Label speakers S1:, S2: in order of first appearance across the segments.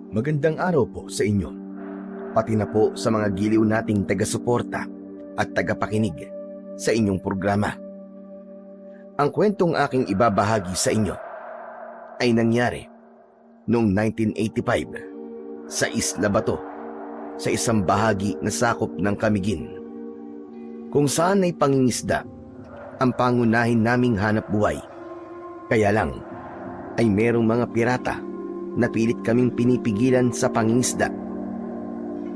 S1: Magandang araw po sa inyo, pati na po sa mga giliw nating taga-suporta at tagapakinig sa inyong programa. Ang kwentong aking ibabahagi sa inyo ay nangyari noong 1985 sa Isla Bato, sa isang bahagi na sakop ng Camiguin, kung saan ay pangingisda ang pangunahin naming hanap buhay. Kaya lang ay merong mga pirata na pilit kaming pinipigilan sa pangingisda.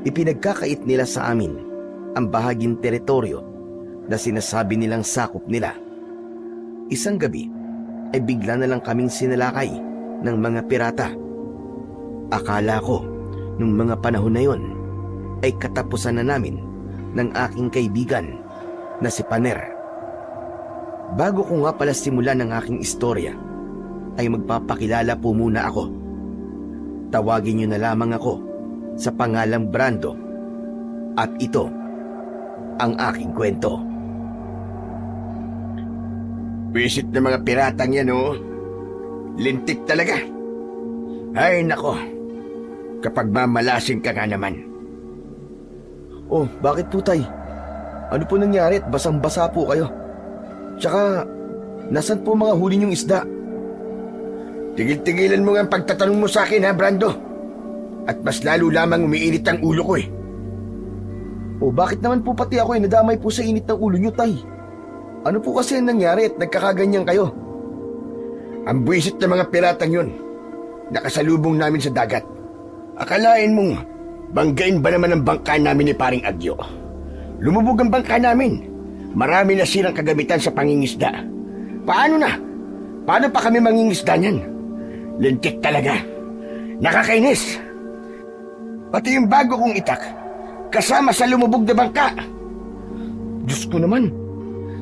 S1: Ipinagkakait nila sa amin ang bahaging teritoryo na sinasabi nilang sakop nila. Isang gabi ay bigla na lang kaming sinalakay ng mga pirata. Akala ko nung mga panahon na yon ay katapusan na namin ng aking kaibigan na si Paner. Bago ko nga pala simulan ng aking istorya ay magpapakilala po muna ako. Tawagin niyo na lamang ako sa pangalang Brando at ito ang aking kwento.
S2: Visit ng mga piratang yan, oh. Lintik talaga. Ay, nako. Kapag mamalasing ka nga naman.
S1: Oh, bakit po, tay? Ano po nangyari at basang-basa po kayo? Tsaka, nasan po mga huli niyong isda?
S2: Tigil-tigilan mo nga ang pagtatanong mo sa akin, ha, Brando? At mas lalo lamang umiinit ang ulo ko, eh.
S1: Oh, bakit naman po pati ako nadamay po sa init ng ulo niyo, tay? Ano po kasi ang nangyari at nagkakaganyan kayo?
S2: Ang buwisit ng mga piratang yun, nakasalubong namin sa dagat. Akalain mong banggain ba naman ang bangka namin ni Paring Agyo? Lumubog ang bangka namin. Marami na silang kagamitan sa pangingisda. Paano na? Paano pa kami mangingisda niyan? Lintik talaga. Nakakainis. Pati yung bago kong itak, kasama sa lumubog na bangka.
S1: Diyos ko naman.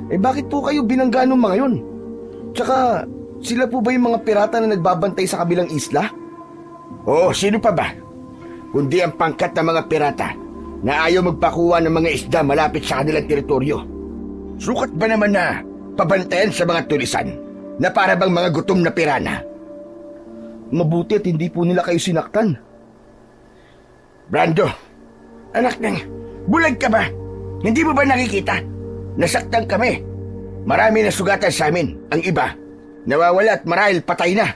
S1: Bakit po kayo binangga ng mga yun? Tsaka, sila po ba yung mga pirata na nagbabantay sa kabilang isla?
S2: Oo, sino pa ba? Kundi ang pangkat ng mga pirata na ayaw magpakuha ng mga isda malapit sa kanilang teritoryo. Sukat ba naman na pabantayan sa mga tulisan na para bang mga gutom na pirana?
S1: Mabuti at hindi po nila kayo sinaktan.
S2: Brando, anak ng bulag ka ba? Hindi mo ba nakikita? Nasaktan kami. Marami na sugatan sa amin. Ang iba, nawawala at marahil patay na.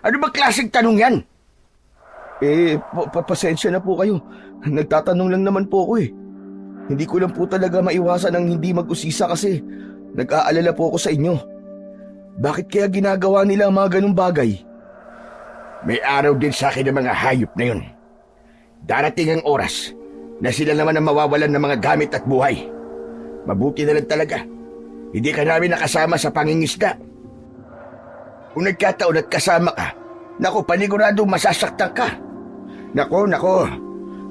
S2: Ano ba klaseng tanong yan?
S1: Pasensya na po kayo. Nagtatanong lang naman po ako eh. Hindi ko lang po talaga maiwasan ang hindi mag-usisa kasi nag-aalala po ako sa inyo. Bakit kaya ginagawa nila ang mga ganung bagay?
S2: May araw din sa akin ng mga hayop na yun. Darating ang oras na sila naman ang mawawalan ng mga gamit at buhay. Mabuti na lang talaga. Hindi ka namin nakasama sa pangingisda. Kung nagkataon at kasama ka, naku, panigurado masasaktan ka. Nako,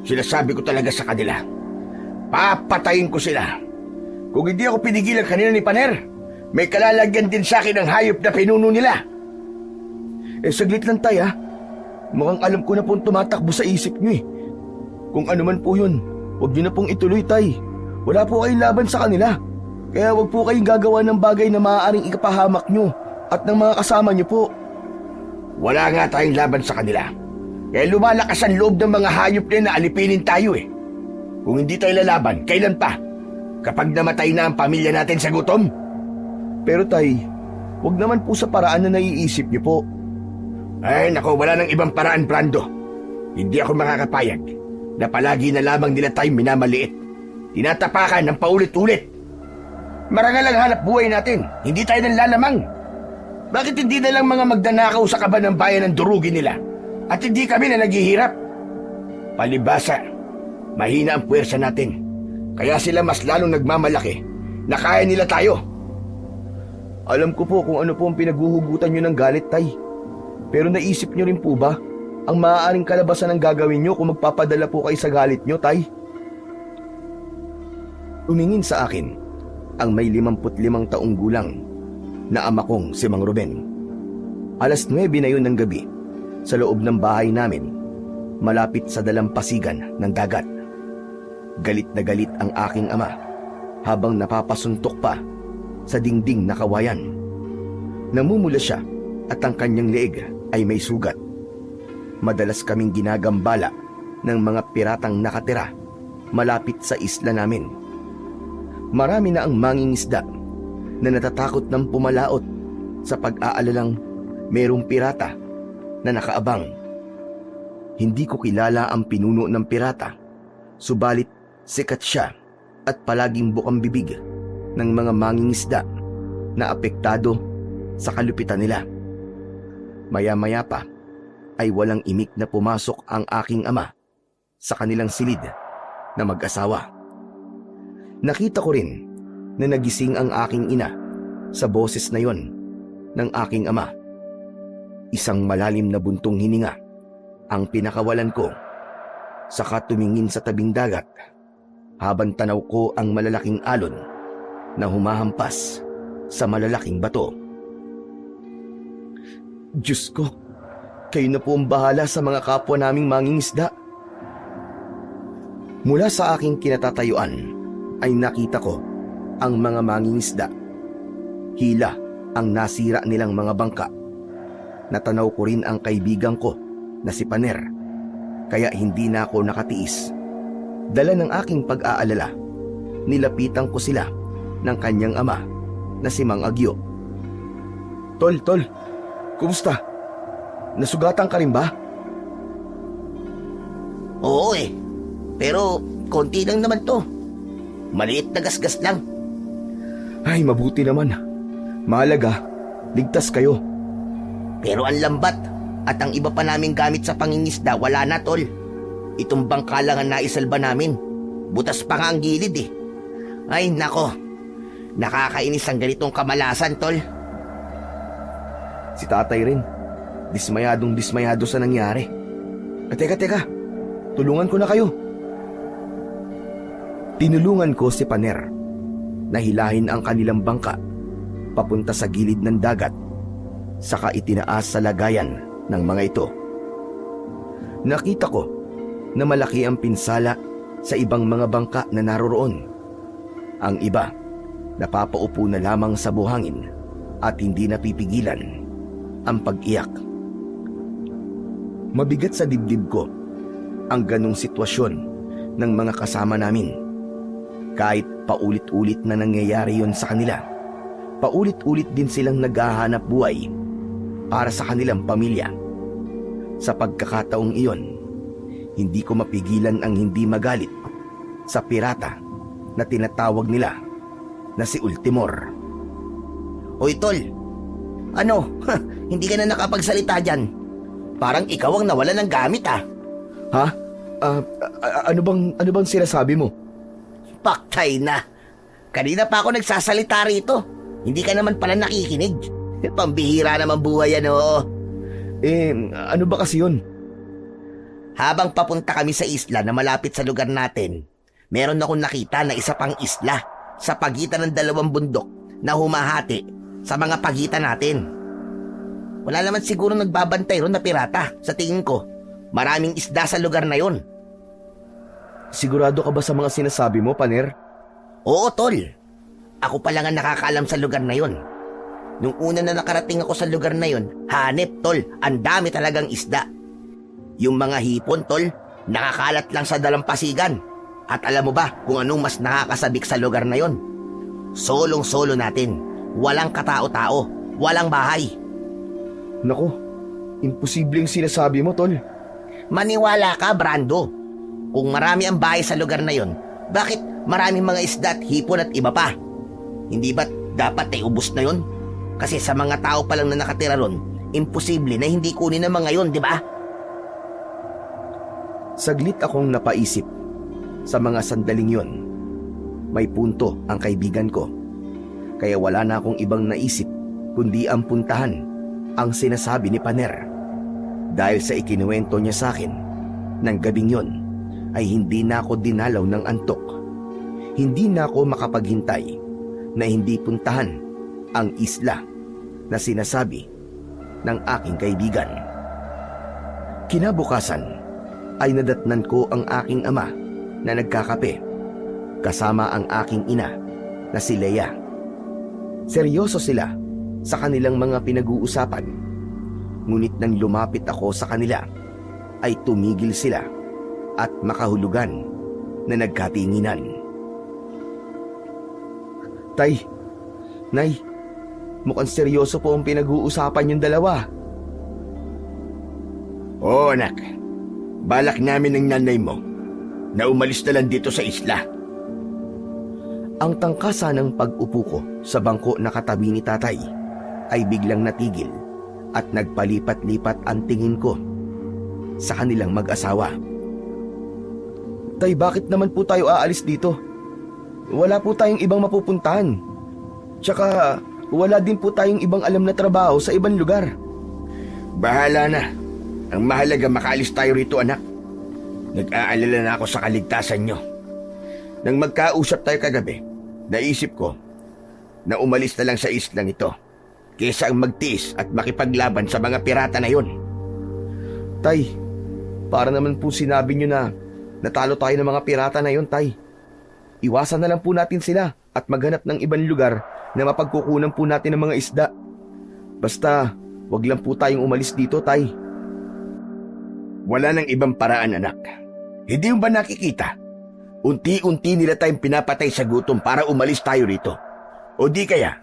S2: sinasabi ko talaga sa kanila. Papatayin ko sila. Kung hindi ako pinigilan kanina ni Paner, may kalalagyan din sa akin ang hayop na pinuno nila.
S1: Saglit lang tay ha. Mukhang alam ko na pong tumatakbo sa isip nyo eh. Kung ano man po yun, huwag nyo na pong ituloy tay. Wala po kayong laban sa kanila. Kaya huwag po kayong gagawa ng bagay na maaaring ikapahamak nyo at ng mga kasama nyo po.
S2: Wala nga tayong laban sa kanila. Kaya lumalakas ang loob ng mga hayop na alipinin tayo eh. Kung hindi tayo lalaban, kailan pa? Kapag namatay na ang pamilya natin sa gutom?
S1: Pero tay, huwag naman po sa paraan na naiisip nyo po.
S2: Ay nako, wala nang ibang paraan, Brando. Hindi ako makakapayag na palagi na lamang nila tayo minamaliit. Tinatapakan ng paulit-ulit. Marangal ang hanap buhay natin, hindi tayo nanlalamang. Bakit hindi na lang mga magdanakaw sa kaban ng bayan ng durugin nila at hindi kami na naghihirap? Palibasa, mahina ang puwersa natin. Kaya sila mas lalong nagmamalaki na kaya nila tayo.
S1: Alam ko po kung ano po ang pinaghuhugutan nyo ng galit, tay. Pero naisip nyo rin po ba ang maaaring kalabasan ng gagawin nyo kung magpapadala po kayo sa galit nyo, tay? Tumingin sa akin ang may 55 taong gulang na ama kong si Mang Ruben. Alas 9 na yun ng gabi sa loob ng bahay namin, malapit sa dalampasigan ng dagat. Galit na galit ang aking ama habang napapasuntok pa sa dingding na kawayan. Namumula siya at ang kanyang leeg ay may sugat. Madalas kaming ginagambala ng mga piratang nakatira malapit sa isla namin. Marami na ang mangingisda na natatakot ng pumalaot sa pag-aalalang merong pirata na nakaabang. Hindi ko kilala ang pinuno ng pirata, subalit sikat siya at palaging bukang bibig ng mga mangingisda na apektado sa kalupitan nila. Maya-maya pa ay walang imik na pumasok ang aking ama sa kanilang silid na mag-asawa. Nakita ko rin na nagising ang aking ina sa boses na yon ng aking ama. Isang malalim na buntong hininga ang pinakawalan ko, saka tumingin sa tabing dagat habang tanaw ko ang malalaking alon na humahampas sa malalaking bato. Diyos ko, kayo na po ang bahala sa mga kapwa naming mangingisda. Mula sa aking kinatatayuan ay nakita ko ang mga mangingisda. Hila ang nasira nilang mga bangka. Natanaw ko rin ang kaibigan ko na si Paner, kaya hindi na ako nakatiis. Dala ng aking pag-aalala, nilapitan ko sila ng kanyang ama na si Mang Agyo. Tol, kumusta? Nasugatan ka rin ba?
S3: Oo pero konti lang naman to. Maliit na gasgas lang.
S1: Ay, mabuti naman. Mahalaga, ligtas kayo.
S3: Pero ang lambat at ang iba pa naming gamit sa pangingisda wala na, tol. Itong bangka lang ang naisalba namin. Butas pa nga ang gilid eh. Ay nako, nakakainis ang ganitong kamalasan, tol.
S1: Si tatay rin, dismayado sa nangyari. Teka, tulungan ko na kayo. Tinulungan ko si Paner na hilahin ang kanilang bangka papunta sa gilid ng dagat, saka itinaas sa lagayan ng mga ito. Nakita ko na malaki ang pinsala sa ibang mga bangka na naroroon. Ang iba, napapaupo na lamang sa buhangin at hindi napipigilan ang pag-iyak. Mabigat sa dibdib ko ang ganong sitwasyon ng mga kasama namin. Kahit paulit-ulit na nangyayari yon sa kanila, paulit-ulit din silang naghahanap buhay para sa kanilang pamilya. Sa pagkakataong iyon, hindi ko mapigilan ang hindi magalit sa pirata na tinatawag nila na si Ultimor.
S3: Hoy tol, ano? Hindi ka na nakapagsalita dyan. Parang ikaw ang nawala ng gamit ah.
S1: Ha? Ano bang sinasabi mo?
S3: Paktay na. Kanina pa ako nagsasalita rito. Hindi ka naman pala nakikinig. Pambihira naman buhay yan, oo.
S1: Ano ba kasi yun?
S3: Habang papunta kami sa isla na malapit sa lugar natin, meron akong nakita na isa pang isla sa pagitan ng dalawang bundok na humahati sa mga pagitan natin. Wala naman siguro nagbabantay ron na pirata. Sa tingin ko, maraming isda sa lugar na yon.
S1: Sigurado ka ba sa mga sinasabi mo, Paner?
S3: Oo, tol. Ako pa lang ang nakakaalam sa lugar na yon. Nung una na nakarating ako sa lugar na yon, hanep, tol, ang dami talagang isda. Yung mga hipon, tol, nakakalat lang sa dalampasigan. At alam mo ba kung anong mas nakakasabik sa lugar na yon? Solong-solo natin. Walang katao-tao. Walang bahay.
S1: Naku, imposibleng sinasabi mo, tol.
S3: Maniwala ka, Brando. Kung marami ang bahay sa lugar na yon, bakit maraming mga isda at hipon at iba pa? Hindi ba't dapat ay ubos na yon? Kasi sa mga tao pa lang na nakatira ron, imposible na hindi kunin ng mga yon, di ba?
S1: Saglit akong napaisip sa mga sandaling yon. May punto ang kaibigan ko. Kaya wala na akong ibang naisip kundi ang puntahan ang sinasabi ni Paner. Dahil sa ikinuwento niya sa akin ng gabing yon, ay hindi na ako dinalaw ng antok. Hindi na ako makapaghintay na hindi puntahan ang isla na sinasabi ng aking kaibigan. Kinabukasan ay nadatnan ko ang aking ama na nagkakape kasama ang aking ina na si Leia. Seryoso sila sa kanilang mga pinag-uusapan. Ngunit nang lumapit ako sa kanila, ay tumigil sila at makahulugan na nagkatinginan. Tay, Nay, mukhang seryoso po ang pinag-uusapan yung dalawa.
S2: Oo anak, balak namin ng nanay mo na umalis na lang dito sa isla.
S1: Ang tangkasa ng pag-upo ko sa bangko na katabi ni tatay ay biglang natigil at nagpalipat-lipat ang tingin ko sa kanilang mag-asawa. Tay, bakit naman po tayo aalis dito? Wala po tayong ibang mapupuntahan. Tsaka wala din po tayong ibang alam na trabaho sa ibang lugar.
S2: Bahala na. Ang mahalaga makaalis tayo rito anak. Nag-aalala na ako sa kaligtasan nyo. Nang magkausap tayo kagabi, naisip ko na umalis na lang sa islang ito kaysa ang magtiis at makipaglaban sa mga pirata na yon.
S1: Tay, para naman po sinabi nyo na natalo tayo ng mga pirata na yon, Tay. Iwasan na lang po natin sila at maghanap ng ibang lugar na mapagkukunan po natin ng mga isda. Basta, wag lang po tayong umalis dito, Tay.
S2: Wala nang ibang paraan anak. Hindi mo ba nakikita? Unti-unti nila tayong pinapatay sa gutom para umalis tayo rito. O di kaya,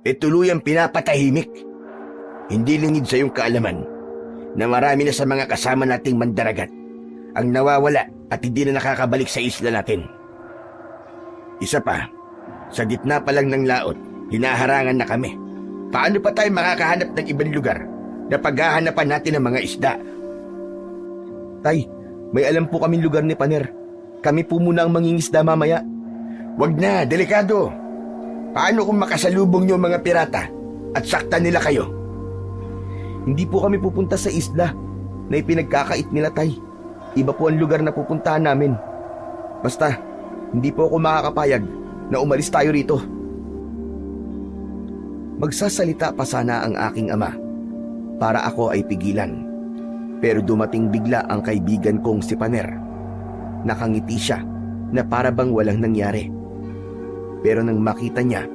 S2: tuluyang pinapatahimik. Hindi lingid sa iyong kaalaman na marami na sa mga kasama nating mandaragat ang nawawala at hindi na nakakabalik sa isla natin. Isa pa, sa gitna pa lang ng laot, hinaharangan na kami. Paano pa tayo makakahanap ng ibang lugar na paghahanapan natin ng mga isda?
S1: Tay, may alam po kaming lugar ni Paner. Kami po muna ang mangingisda mamaya.
S2: Wag na, delikado. Paano kung makasalubong niyo mga pirata at saktan nila kayo?
S1: Hindi po kami pupunta sa isla na ipinagkakait nila, Tay. Iba po ang lugar na pupuntahan namin. Basta, hindi po ako makakapayag na umalis tayo rito. Magsasalita pa sana ang aking ama para ako ay pigilan. Pero dumating bigla ang kaibigan kong si Paner. Nakangiti siya na para bang walang nangyari. Pero nang makita niya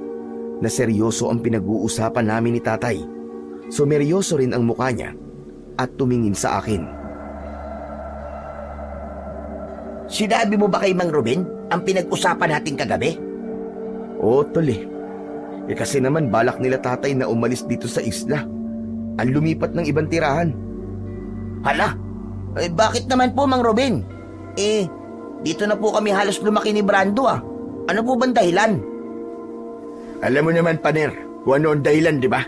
S1: na seryoso ang pinag-uusapan namin ni tatay, sumeryoso rin ang mukha niya at tumingin sa akin.
S3: Sinabi mo ba kay Mang Ruben ang pinag-usapan natin kagabi?
S1: Oo, tol eh. Kasi naman balak nila tatay na umalis dito sa isla. Ang lumipat ng ibang tirahan.
S3: Hala, bakit naman po Mang Ruben? Dito na po kami halos lumaki ni Brando ah. Ano po bang dahilan?
S2: Alam mo naman, Paner, kung ano ang dahilan, di ba?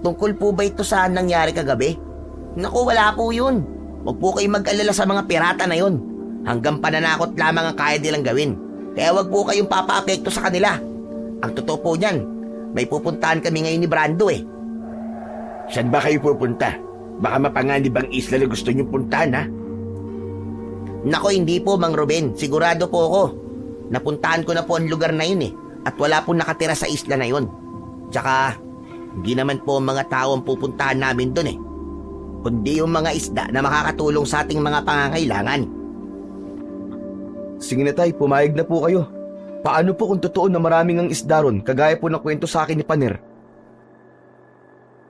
S3: Tungkol po ba ito sa nangyari kagabi? Naku, wala po yun. Huwag po kayong mag-alala sa mga pirata na yun. Hanggang pananakot lamang ang kaya nilang gawin. Kaya huwag po kayong papa-apekto sa kanila. Ang totoo po niyan, may pupuntahan kami ngayon ni Brando eh.
S2: Saan ba kayo pupunta? Baka mapanganib ang isla na gusto niyong puntahan, ha?
S3: Nako, hindi po, Mang Ruben. Sigurado po ako. Napuntahan ko na po ang lugar na yun eh. At wala po nakatira sa isla na yun. Tsaka, hindi naman po mga tao ang pupuntahan namin dun eh. Kundi yung mga isda na makakatulong sa ating mga pangangailangan.
S1: Sige na tay, pumayag na po kayo. Paano po kung totoo na maraming ang isda ron, kagaya po ng kwento sa akin ni Paner?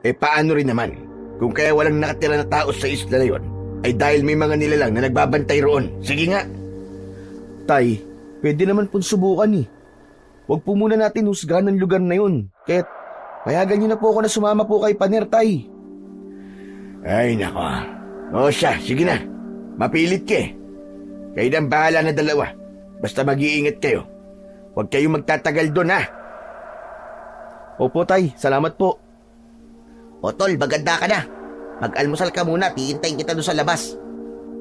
S2: Paano rin naman? Kung kaya walang nakatira na tao sa isla na yon, ay dahil may mga nilalang na nagbabantay roon. Sige nga.
S1: Tay, pwede naman pong subukan eh. Huwag po muna natin husgahan ng lugar na yun. Kaya't payagan niyo na po ako na sumama po kay Paner, tay.
S2: Ay, nako. O siya, sige na. Mapilit ka eh. Kayo nang bahala na dalawa. Basta mag-iingat kayo. Huwag kayong magtatagal doon, ha?
S1: Opo, tay. Salamat po.
S3: O tol, baganda ka na. Mag-almusal ka muna, hihintayin kita doon sa labas.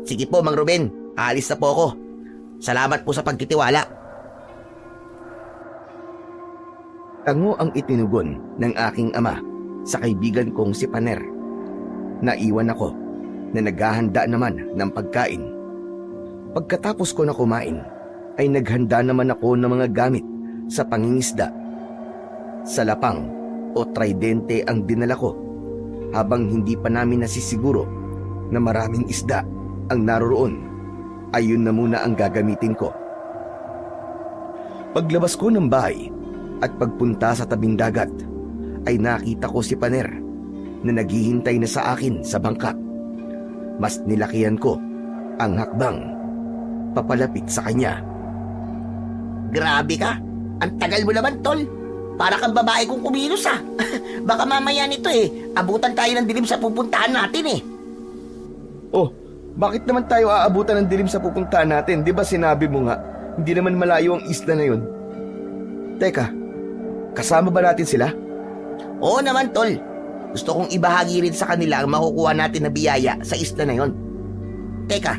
S3: Sige po, Mang Ruben. Aalis na po ako. Salamat po sa pagtitiwala.
S1: Tango ang itinugon ng aking ama sa kaibigan kong si Paner. Naiwan ako na naghahanda naman ng pagkain. Pagkatapos ko na kumain, ay naghanda naman ako ng mga gamit sa pangingisda. Salapang o tridente ang dinala ko habang hindi pa namin nasisiguro na maraming isda ang naroroon. Ayun na muna ang gagamitin ko. Paglabas ko ng bahay at pagpunta sa tabing dagat, ay nakita ko si Paner na naghihintay na sa akin sa bangka mas nilakihan ko ang hakbang papalapit sa kanya.
S3: Grabe ka. Ang tagal mo naman, tol. Para kang babae kong kumilos ah. Baka mamaya nito abutan tayo ng dilim sa pupuntahan natin
S1: Oh, bakit naman tayo aabutan ng dilim sa pupuntahan natin? Di ba sinabi mo nga, hindi naman malayo ang isla na yun? Teka, kasama ba natin sila?
S3: Oo naman, tol. Gusto kong ibahagi rin sa kanila ang makukuha natin na biyaya sa isla na yon. Teka,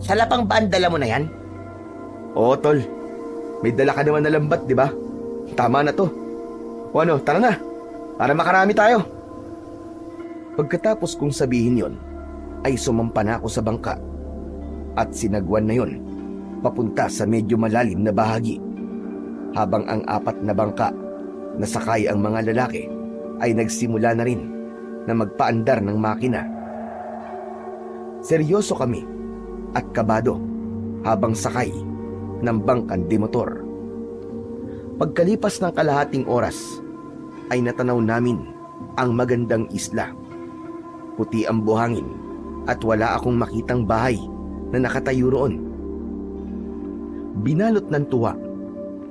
S3: sa lapang ba ang dala mo na yan?
S1: Oo, tol. May dala ka naman na lambat, di ba? Tama na to. O ano, tara na. Para makarami tayo. Pagkatapos kong sabihin yon, ay sumampa na ako sa bangka at sinagwan na yon papunta sa medyo malalim na bahagi. Habang ang 4 na bangka na sakay ang mga lalaki ay nagsimula na rin na magpaandar ng makina. Seryoso kami at kabado habang sakay ng bangkan de motor. Pagkalipas ng kalahating oras ay natanaw namin ang magandang isla. Puti ang buhangin at wala akong makitang bahay na nakatayo roon. Binalot ng tuwa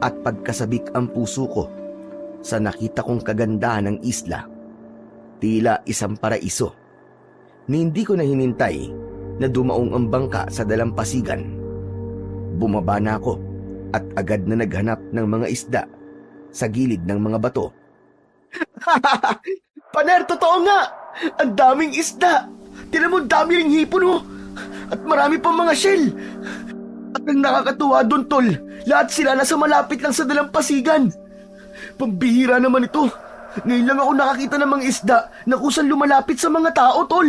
S1: at pagkasabik ang puso ko sa nakita kong kagandahan ng isla. Tila isang paraiso. Ni hindi ko na hinintay na dumaong ang bangka sa dalampasigan. Bumaba na ako at agad na naghanap ng mga isda sa gilid ng mga bato. Paner, totoo nga! Ang daming isda! Tinan mo, dami ring hipon mo! At marami pang mga shell! At ang nakakatuwa doon, tol, lahat sila nasa malapit lang sa dalampasigan. Pambihira naman ito. Ngayon lang ako nakakita ng mga isda na kusang lumalapit sa mga tao, tol.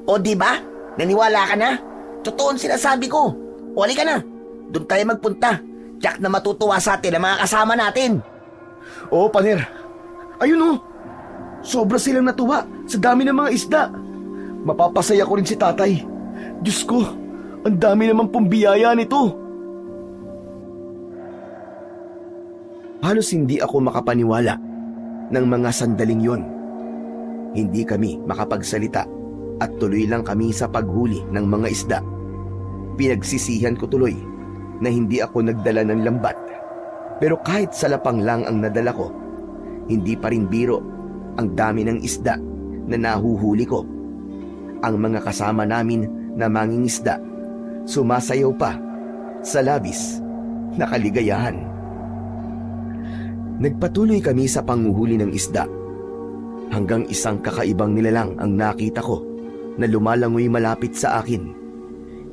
S3: O di ba? Naniwala ka na? Totoo ang sinasabi ko. O ka na. Doon tayo magpunta. Tiyak na matutuwa sa atin ang mga kasama natin.
S1: Oo, Paner. Ayun sobra silang natuwa sa dami ng mga isda. Mapapasaya ko rin si tatay. Diyos ko, ang dami naman pong biyaya nito. Halos hindi ako makapaniwala ng mga sandaling yon. Hindi kami makapagsalita at tuloy lang kami sa paghuli ng mga isda. Pinagsisihan ko tuloy na hindi ako nagdala ng lambat. Pero kahit salapang lang ang nadala ko, hindi pa rin biro ang dami ng isda na nahuhuli ko. Ang mga kasama namin na mangingisda sumasayaw pa sa labis na kaligayahan. Nagpatuloy kami sa panguhuli ng isda hanggang isang kakaibang nilalang ang nakita ko na lumalangoy malapit sa akin.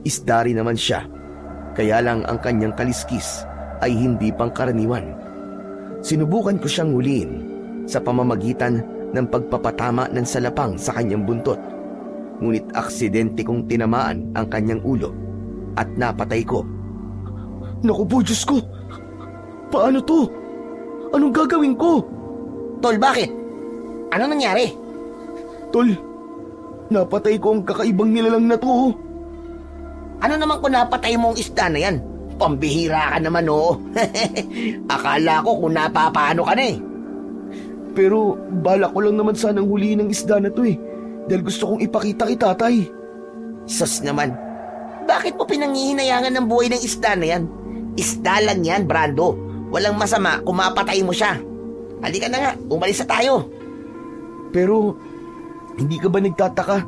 S1: Isda rin naman siya, kaya lang ang kanyang kaliskis ay hindi pangkaraniwan. Sinubukan ko siyang huliin sa pamamagitan ng pagpapatama ng salapang sa kanyang buntot. Ngunit aksidente kong tinamaan ang kanyang ulo at napatay ko. Naku po, Diyos ko! Paano to? Anong gagawin ko?
S3: Tol, bakit? Ano nangyari?
S1: Tol, napatay ko ang kakaibang nilalang na to.
S3: Ano naman kung napatay mo ang isda na yan? Pambihira ka naman, Akala ko kung napapaano ka na
S1: Pero bala ko lang naman sanang huliin ng isda na to dahil gusto kong ipakita kay tatay.
S3: Sus naman, bakit mo pinangihinayangan ng buhay ng isda na yan? Isda lang yan, Brando. Walang masama kung mapatay mo siya. Halika na nga, umalis na tayo.
S1: Pero, hindi ka ba nagtataka?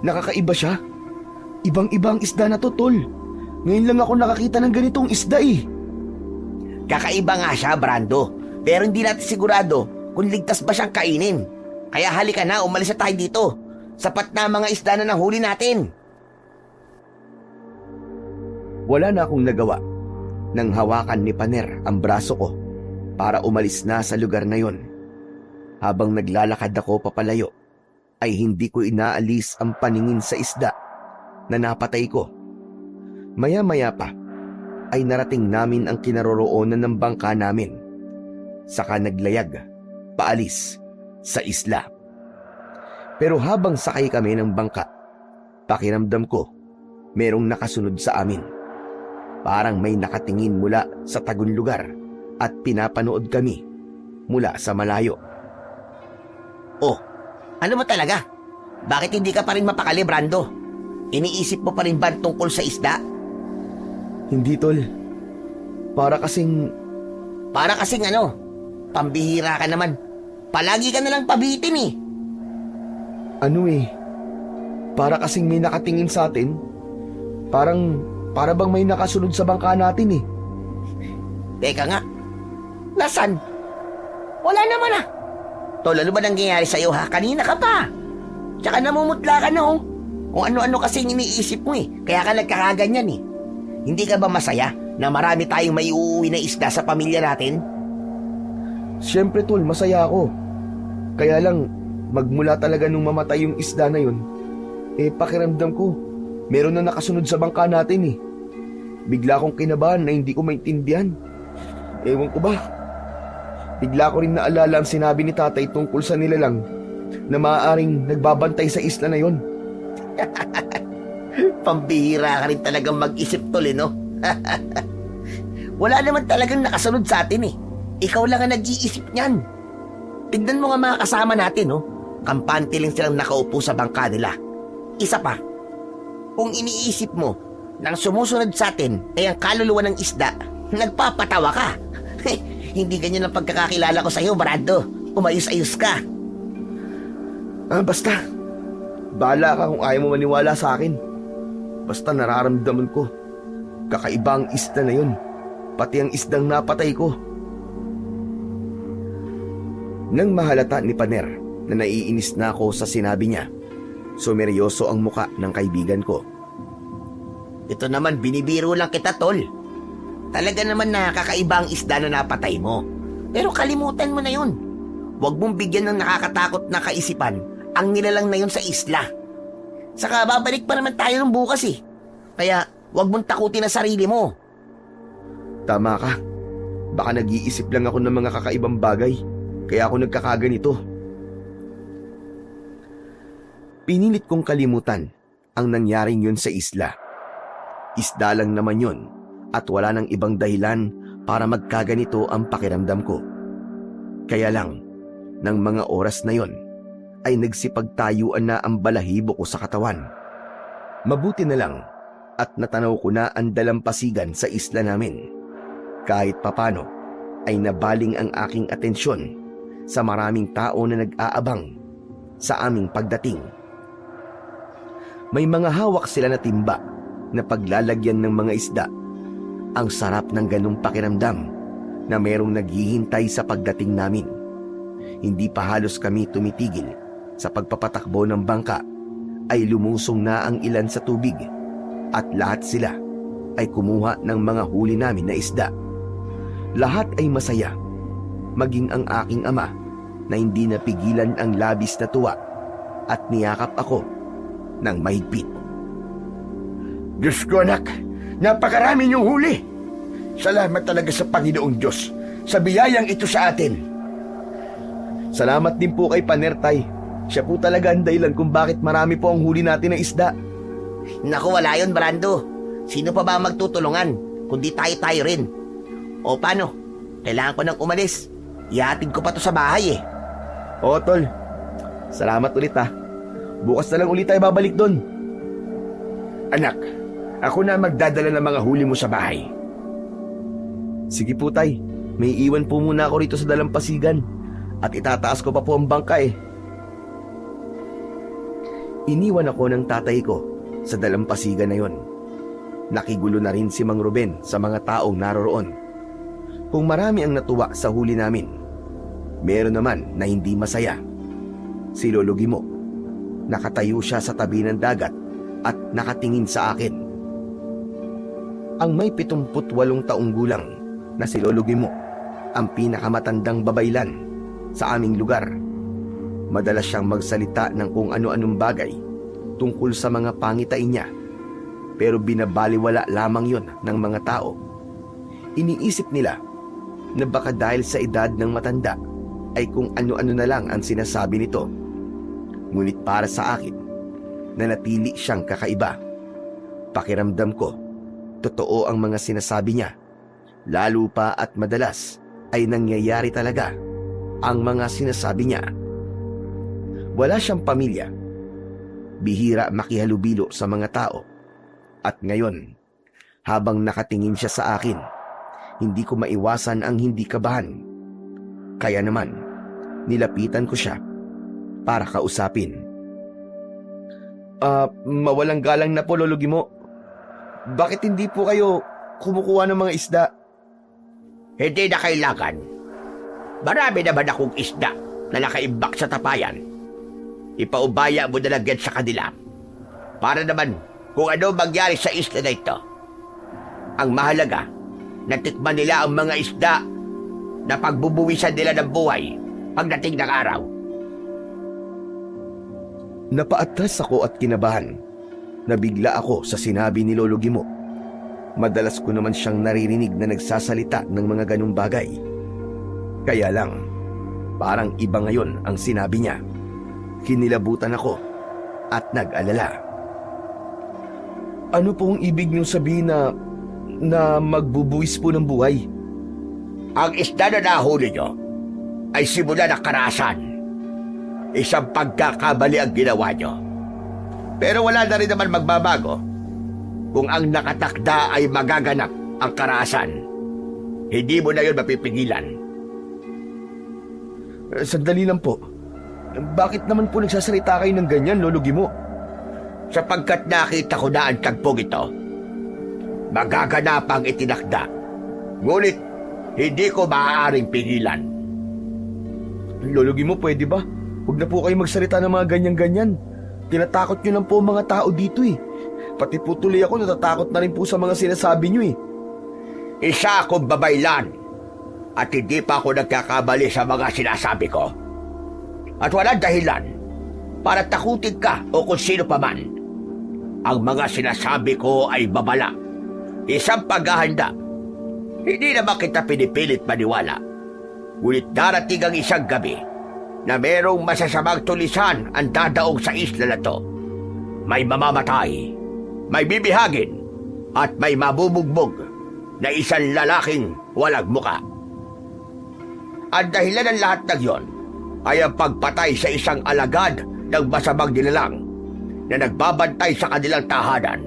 S1: Nakakaiba siya? Ibang-ibang isda na to, tol. Ngayon lang ako nakakita ng ganitong isda
S3: Kakaiba nga siya, Brando. Pero hindi natin sigurado kung ligtas ba siyang kainin. Kaya halika na, umalis na tayo dito. Sapat na mga isda na nahuli natin.
S1: Wala na akong nagawa nang hawakan ni Paner ang braso ko para umalis na sa lugar na yon. Habang naglalakad ako papalayo, ay hindi ko inaalis ang paningin sa isda na napatay ko. Maya-maya pa ay narating namin ang kinaroroonan ng bangka namin. Saka naglayag, paalis sa isla. Pero habang sakay kami ng bangka, pakiramdam ko merong nakasunod sa amin. Parang may nakatingin mula sa tagun lugar at pinapanood kami mula sa malayo.
S3: Oh, ano mo talaga? Bakit hindi ka pa rin mapakali, Brando? Iniisip mo pa rin ba tungkol sa isda?
S1: Hindi, tol. Para kasing
S3: Para kasing ano, pambihira ka naman. Palagi ka nalang pabitin eh.
S1: ano eh. Para kasing may nakatingin sa atin. Para bang may nakasunod sa bangka natin eh.
S3: Teka nga, nasan? Wala naman ah. Tol, ano ba nangyayari sa'yo ha? Kanina ka pa. Tsaka namumutla ka na oh. Kung ano-ano kasi iniisip mo eh. Kaya ka nagkakaganyan eh. Hindi ka ba masaya na marami tayong may uuwi na isda sa pamilya natin?
S1: Siyempre, tol, masaya ako. Kaya lang, magmula talaga nung mamatay yung isda na yun, pakiramdam ko, meron na nakasunod sa bangka natin eh. Bigla akong kinabahan na hindi ko maintindihan. Ewan ko ba? Bigla ko rin naalala ang sinabi ni tatay tungkol sa nilalang na maaaring nagbabantay sa isla na yon.
S3: Pambihira ka rin talagang mag-isip tol eh, no? Wala naman talagang nakasunod sa atin eh. Ikaw lang ang nag-iisip niyan. Tignan mo nga mga kasama natin, no? Kampante lang silang nakaupo sa bangka nila. Isa pa, kung iniisip mo nang sumusunod sa atin ay ang kaluluwa ng isda, nagpapatawa ka. Hindi ganyan ang pagkakakilala ko sa iyo, Brando. Umayos-ayos ka.
S1: Basta, bahala ka kung ayaw mo maniwala sa akin. Basta nararamdaman ko, kakaiba ang isda na yun, pati ang isdang napatay ko. Nang mahalata ni Paner na naiinis na ako sa sinabi niya, sumeryoso ang muka ng kaibigan ko.
S3: Ito naman, binibiro lang kita, tol. Talaga naman na kakaiba ang isda na napatay mo. Pero kalimutan mo na yun. Huwag mong bigyan ng nakakatakot na kaisipan ang nilalang na yun sa isla. Saka babalik pa naman tayo ng bukas eh. Kaya huwag mong takutin ang sarili mo.
S1: Tama ka. Baka nag-iisip lang ako ng mga kakaibang bagay, kaya ako nagkakaganito. Pinilit kong kalimutan ang nangyaring yun sa isla. Isda lang naman yun at wala nang ibang dahilan para magkaganito ang pakiramdam ko. Kaya lang, ng mga oras na yon ay nagsipagtayuan na ang balahibo ko sa katawan. Mabuti na lang at natanaw ko na ang dalampasigan sa isla namin. Kahit papano ay nabaling ang aking atensyon sa maraming tao na nag-aabang sa aming pagdating. May mga hawak sila na timba na paglalagyan ng mga isda. Ang sarap ng ganung pakiramdam na merong naghihintay sa pagdating namin. Hindi pa halos kami tumitigil sa pagpapatakbo ng bangka ay lumusong na ang ilan sa tubig at lahat sila ay kumuha ng mga huli namin na isda. Lahat ay masaya, maging ang aking ama na hindi napigilan ang labis na tuwa at niyakap ako ng mahigpit.
S2: Diyos ko anak, napakarami niyong huli. Salamat talaga sa Panginoong Diyos sa biyayang ito sa atin.
S1: Salamat din po kay Panertay. Siya po talaga ang dahilan kung bakit marami po ang huli natin na isda.
S3: Naku, wala yun, Brando. Sino pa ba ang magtutulungan kundi tayo-tayo rin? O paano? Kailangan ko nang umalis. Ihatid ko pa to sa bahay eh.
S1: Oo, tol. Salamat ulit ha. Bukas na lang ulit tayo babalik doon.
S2: Anak, ako na magdadala ng mga huli mo sa bahay.
S1: Sige po tay, may iwan po muna ako rito sa dalampasigan at itataas ko pa po ang bangka eh. Iniwan ako ng tatay ko sa dalampasigan na yon. Nakigulo na rin si Mang Ruben sa mga taong naroroon. Kung marami ang natuwa sa huli namin, meron naman na hindi masaya. Si Lolo Gimo, nakatayo siya sa tabi ng dagat at nakatingin sa akin. Ang may 78 taong gulang na si Lolo Gimo, ang pinakamatandang babaylan sa aming lugar. Madalas siyang magsalita ng kung ano-anong bagay tungkol sa mga pangitain niya, pero binabaliwala lamang yon ng mga tao. Iniisip nila na baka dahil sa edad ng matanda ay kung ano-ano na lang ang sinasabi nito. Ngunit para sa akin, nanatili siyang kakaiba. Pakiramdam ko, totoo ang mga sinasabi niya. Lalo pa at madalas ay nangyayari talaga ang mga sinasabi niya. Wala siyang pamilya. bihira makihalubilo sa mga tao. At ngayon, habang nakatingin siya sa akin, hindi ko maiwasan ang hindi kabahan. Kaya naman, nilapitan ko siya para kausapin. Mawalang galang na po, Lolo Gimo. Bakit hindi po kayo kumukuha ng mga isda?
S2: Hindi na kailangan. Marami naman akong isda na nakaimbak sa tapayan. Ipaubaya mo na lang yan sa kanila. Para naman kung ano mangyari sa isla na ito. Ang mahalaga, natikman nila ang mga isda na pagbubuwisan nila ng buhay pagdating ng araw.
S1: Napaatras ako at kinabahan. Nabigla ako sa sinabi ni Lolo Gimo. Madalas ko naman siyang naririnig na nagsasalita ng mga ganung bagay. Kaya lang, parang iba ngayon ang sinabi niya. Kinilabutan ako at nag-alala. Ano pong ibig niyong sabihin na magbubuwis po ng buhay?
S2: Ang isda na nahuli nyo ay simula ng karahasan. Isang pagkakamali ang ginawa nyo. Pero wala na rin naman magbabago kung ang nakatakda ay magaganap ang karahasan. Hindi mo na yun mapipigilan.
S1: Sandali lang po. Bakit naman po nagsasalita kayo ng ganyan, Lolo Gimo?
S2: Sapagkat nakita ko na ang tagpong ito. Magaganap ang itinakda. Ngunit hindi ko maaaring pigilan.
S1: Lolo Gimo, pwede ba? Huwag na po kayo magsalita ng mga ganyan-ganyan. Tinatakot nyo lang po ang mga tao dito eh. Pati po tuloy ako natatakot na rin po sa mga sinasabi nyo eh.
S2: Isa akong babaylan at hindi pa ako nagkakamali sa mga sinasabi ko. At walang dahilan para takutin ka o kung sino pa man. Ang mga sinasabi ko ay babala. Isang paghahanda. Hindi naman kita pinipilit maniwala. Ngunit darating ang isang gabi na merong masasamang tulisan ang dadaong sa isla na to. May mamamatay, may bibihagin, at may mabubugbog na isang lalaking walang muka. Ang dahilan ng lahat ng yon ay ang pagpatay sa isang alagad ng masamang nilalang na nagbabantay sa kanilang tahanan.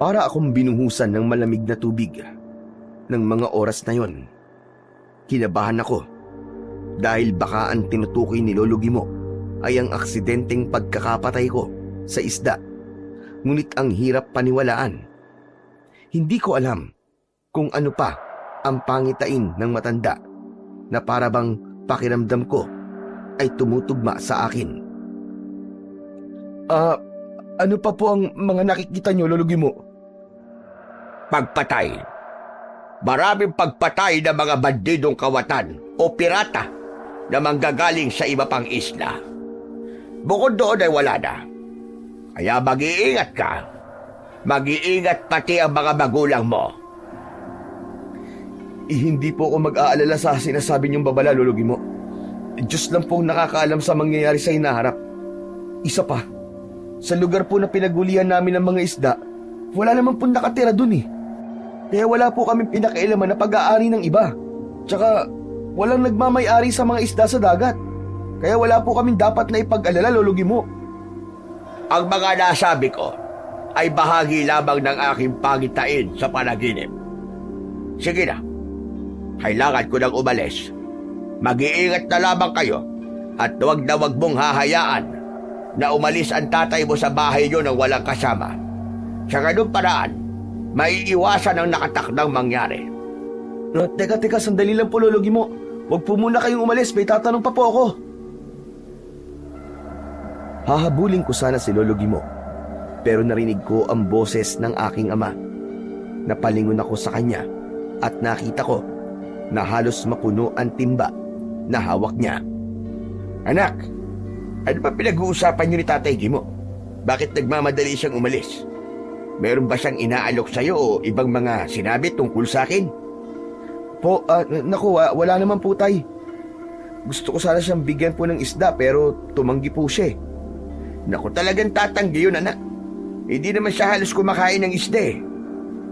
S1: Para akong binuhusan ng malamig na tubig ng mga oras na yon. Kinabahan ako dahil baka ang tinutukoy ni Lolo Gimo ay ang aksidenteng pagkakapatay ko sa isda. Ngunit ang hirap paniwalaan. Hindi ko alam kung ano pa ang pangitain ng matanda na para bang pakiramdam ko ay tumutugma sa akin. Ano pa po ang mga nakikita nyo, Lolo Gimo?
S2: Pagpatay. Maraming pagpatay ng mga bandidong kawatan o pirata na manggagaling sa iba pang isla. Bukod doon ay wala na. Kaya mag-iingat ka. Mag-iingat pati ang mga magulang mo.
S1: Hindi po ako mag-aalala sa sinasabi niyong babala, Lolo Gimo. Diyos lang po ang nakakaalam sa mangyayari sa hinaharap. Isa pa, sa lugar po na pinagulihan namin ng mga isda, wala naman po nakatira dun eh. Kaya wala po kaming pinakailaman na pag-aari ng iba. Tsaka, walang nagmamay-ari sa mga isda sa dagat. Kaya wala po kaming dapat na ipag-alala, Lolo Gimo.
S2: Ang mga nasabi ko ay bahagi lamang ng aking pangitain sa panaginip. Sige na, kailangan ko nang umalis. Mag-iingat na lamang kayo at huwag na huwag mong hahayaan na umalis ang tatay mo sa bahay niyo nang walang kasama. Sa ganung paraan, maiiwasan ang nakatakdang mangyari.
S1: No, teka, sandali lang po, Lolo Gimo. Huwag po muna kayong umalis, may tatanong pa po ako. Hahabulin ko sana si Lolo Gimo, pero narinig ko ang boses ng aking ama. Napalingon ako sa kanya at nakita ko na halos mapuno ang timba na hawak niya.
S2: Anak, ano ba pinag-uusapan niyo ni Tatay Gimo? Bakit nagmamadali siyang umalis? Meron ba siyang inaalok sa'yo o ibang mga sinabi tungkol sa akin?
S1: Po, wala naman po, tay. Gusto ko sana siyang bigyan po ng isda pero tumanggi po siya eh.
S2: Naku, talagang tatanggi yun, anak. Hindi naman siya halos kumakain ng isda eh.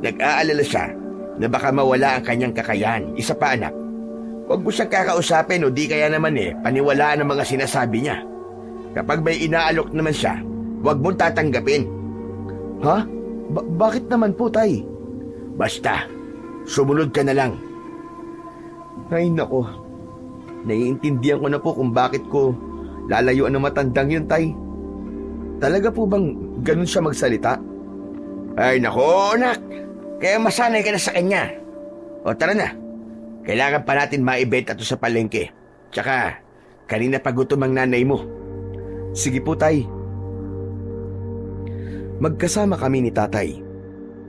S2: Nag-aalala siya na baka mawala ang kanyang kakayahan. Isa pa, anak, huwag mo siyang kakausapin o di kaya naman paniwalaan ang mga sinasabi niya. Kapag may inaalok naman siya, huwag mong tatanggapin.
S1: Ha? Bakit naman po, Tay?
S2: Basta, sumunod ka na lang.
S1: Ay, nako. Naiintindihan ko na po kung bakit ko lalayuan ng matandang yun, Tay. Talaga po bang ganun siya magsalita?
S2: Ay nako, anak. Kaya masanay ka na sa kanya. O tara na. Kailangan pa natin maibenta to sa palengke. Tsaka, kanina pa gutom ang nanay mo.
S1: Sige po, Tay. Magkasama kami ni Tatay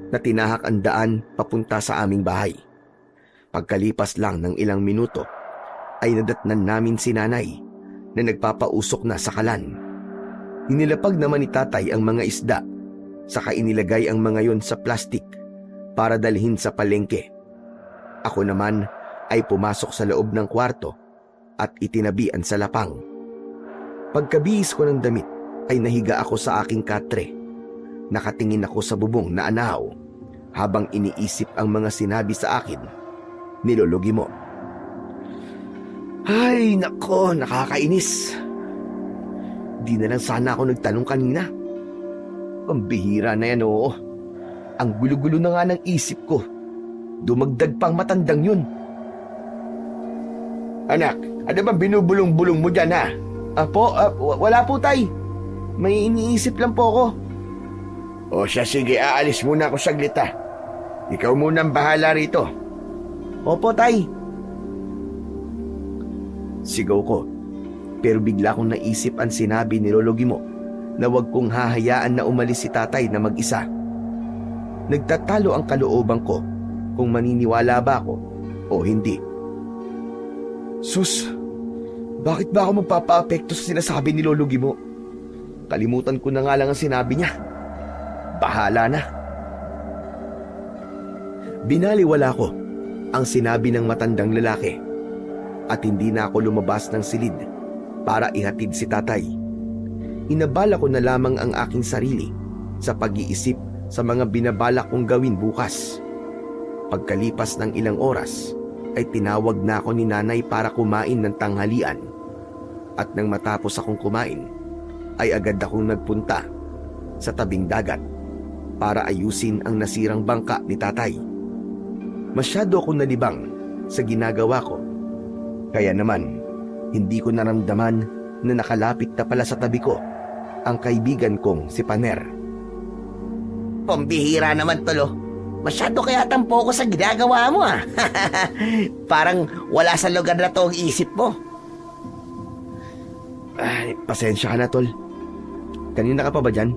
S1: na tinahak ang daan papunta sa aming bahay. Pagkalipas lang ng ilang minuto, ay nadatnan namin si Nanay na nagpapausok na sa kalan. Inilapag naman ni Tatay ang mga isda, saka inilagay ang mga yon sa plastik para dalhin sa palengke. Ako naman ay pumasok sa loob ng kwarto at itinabian sa lapang. Pagkabihis ko ng damit ay nahiga ako sa aking katre. Nakatingin ako sa bubong na anahaw habang iniisip ang mga sinabi sa akin ni Lolo Gimo. Ay, nako, nakakainis. Di na lang sana ako nagtanong kanina. Pambihira na yan, oo. Ang gulo-gulo na nga ng isip ko. Dumagdag pang matandang yun.
S2: Anak, ano bang binubulong-bulong mo dyan, ha?
S1: Wala po, Tay. May iniisip lang po ako.
S2: O siya, sige, aalis muna ako saglit, ha? Ikaw muna ang bahala rito.
S1: Opo, Tay. Sigaw ko, pero bigla kong naisip ang sinabi ni Lolo Gimo na huwag kong hahayaan na umalis si Tatay na mag-isa. Nagtatalo ang kalooban ko kung maniniwala ba ako o hindi. Sus, bakit ba ako magpapaapekto sa sinasabi ni Lolo Gimo? Kalimutan ko na nga lang ang sinabi niya. Bahala na. Binaliwala ko ang sinabi ng matandang lalaki at hindi na ako lumabas ng silid para ihatid si Tatay. Inabala ko na lamang ang aking sarili sa pag-iisip sa mga binabalak kong gawin bukas. Pagkalipas ng ilang oras ay tinawag na ako ni Nanay para kumain ng tanghalian. At nang matapos akong kumain ay agad akong nagpunta sa tabing dagat para ayusin ang nasirang bangka ni Tatay. Masyado akong nalibang sa ginagawa ko. Kaya naman, hindi ko naramdaman na nakalapit na pala sa tabi ko ang kaibigan kong si Paner.
S3: Pambihira naman, Tolo. Masyado kaya tampo ko sa ginagawa mo, ah. Parang wala sa lugar na to ang isip mo.
S1: Ay, pasensya ka na, Tol. Kanina ka pa ba dyan?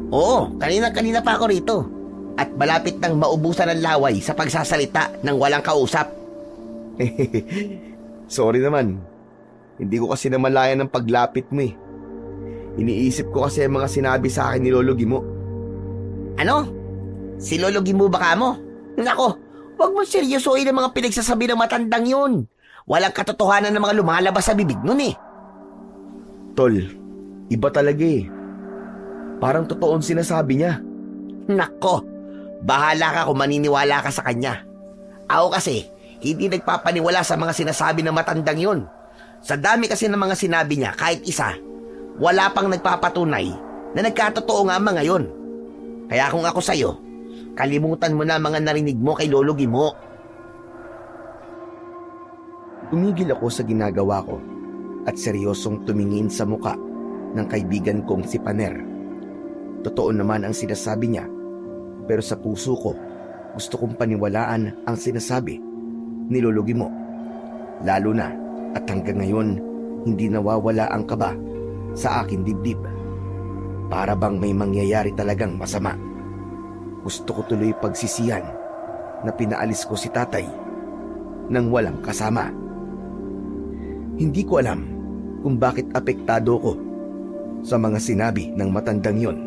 S3: Oo, kanina pa ako rito. At malapit nang maubusan ng laway sa pagsasalita ng walang kausap.
S1: Sorry naman. Hindi ko kasi namalayan ng paglapit mo eh. Iniisip ko kasi ang mga sinabi sa akin ni Lolo Gimo.
S3: Ano? Si Lolo Gimo ba ka mo? Nako, wag mo seryosoin ang mga pinagsasabi ng matandang yun. Walang katotohanan ng mga lumalabas sa bibig nun eh.
S1: Tol, iba talaga eh. Parang totoong sinasabi niya.
S3: Nako, bahala ka kung maniniwala ka sa kanya. Ako kasi, hindi nagpapaniwala sa mga sinasabi ng matandang yun. Sa dami kasi ng mga sinabi niya, kahit isa, wala pang nagpapatunay na nagkatotoo nga mga yun. Kaya kung ako sa'yo, kalimutan mo na mga narinig mo kay Lolo Gimo.
S1: Tumigil ako sa ginagawa ko at seryosong tumingin sa muka ng kaibigan kong si Paner. Totoo naman ang sinasabi niya, pero sa puso ko, gusto kong paniwalaan ang sinasabi ni Lolo Gimo. Lalo na at hanggang ngayon, hindi nawawala ang kaba sa aking dibdib. Para bang may mangyayari talagang masama. Gusto ko tuloy pagsisihan na pinaalis ko si Tatay nang walang kasama. Hindi ko alam kung bakit apektado ko sa mga sinabi ng matandang yon.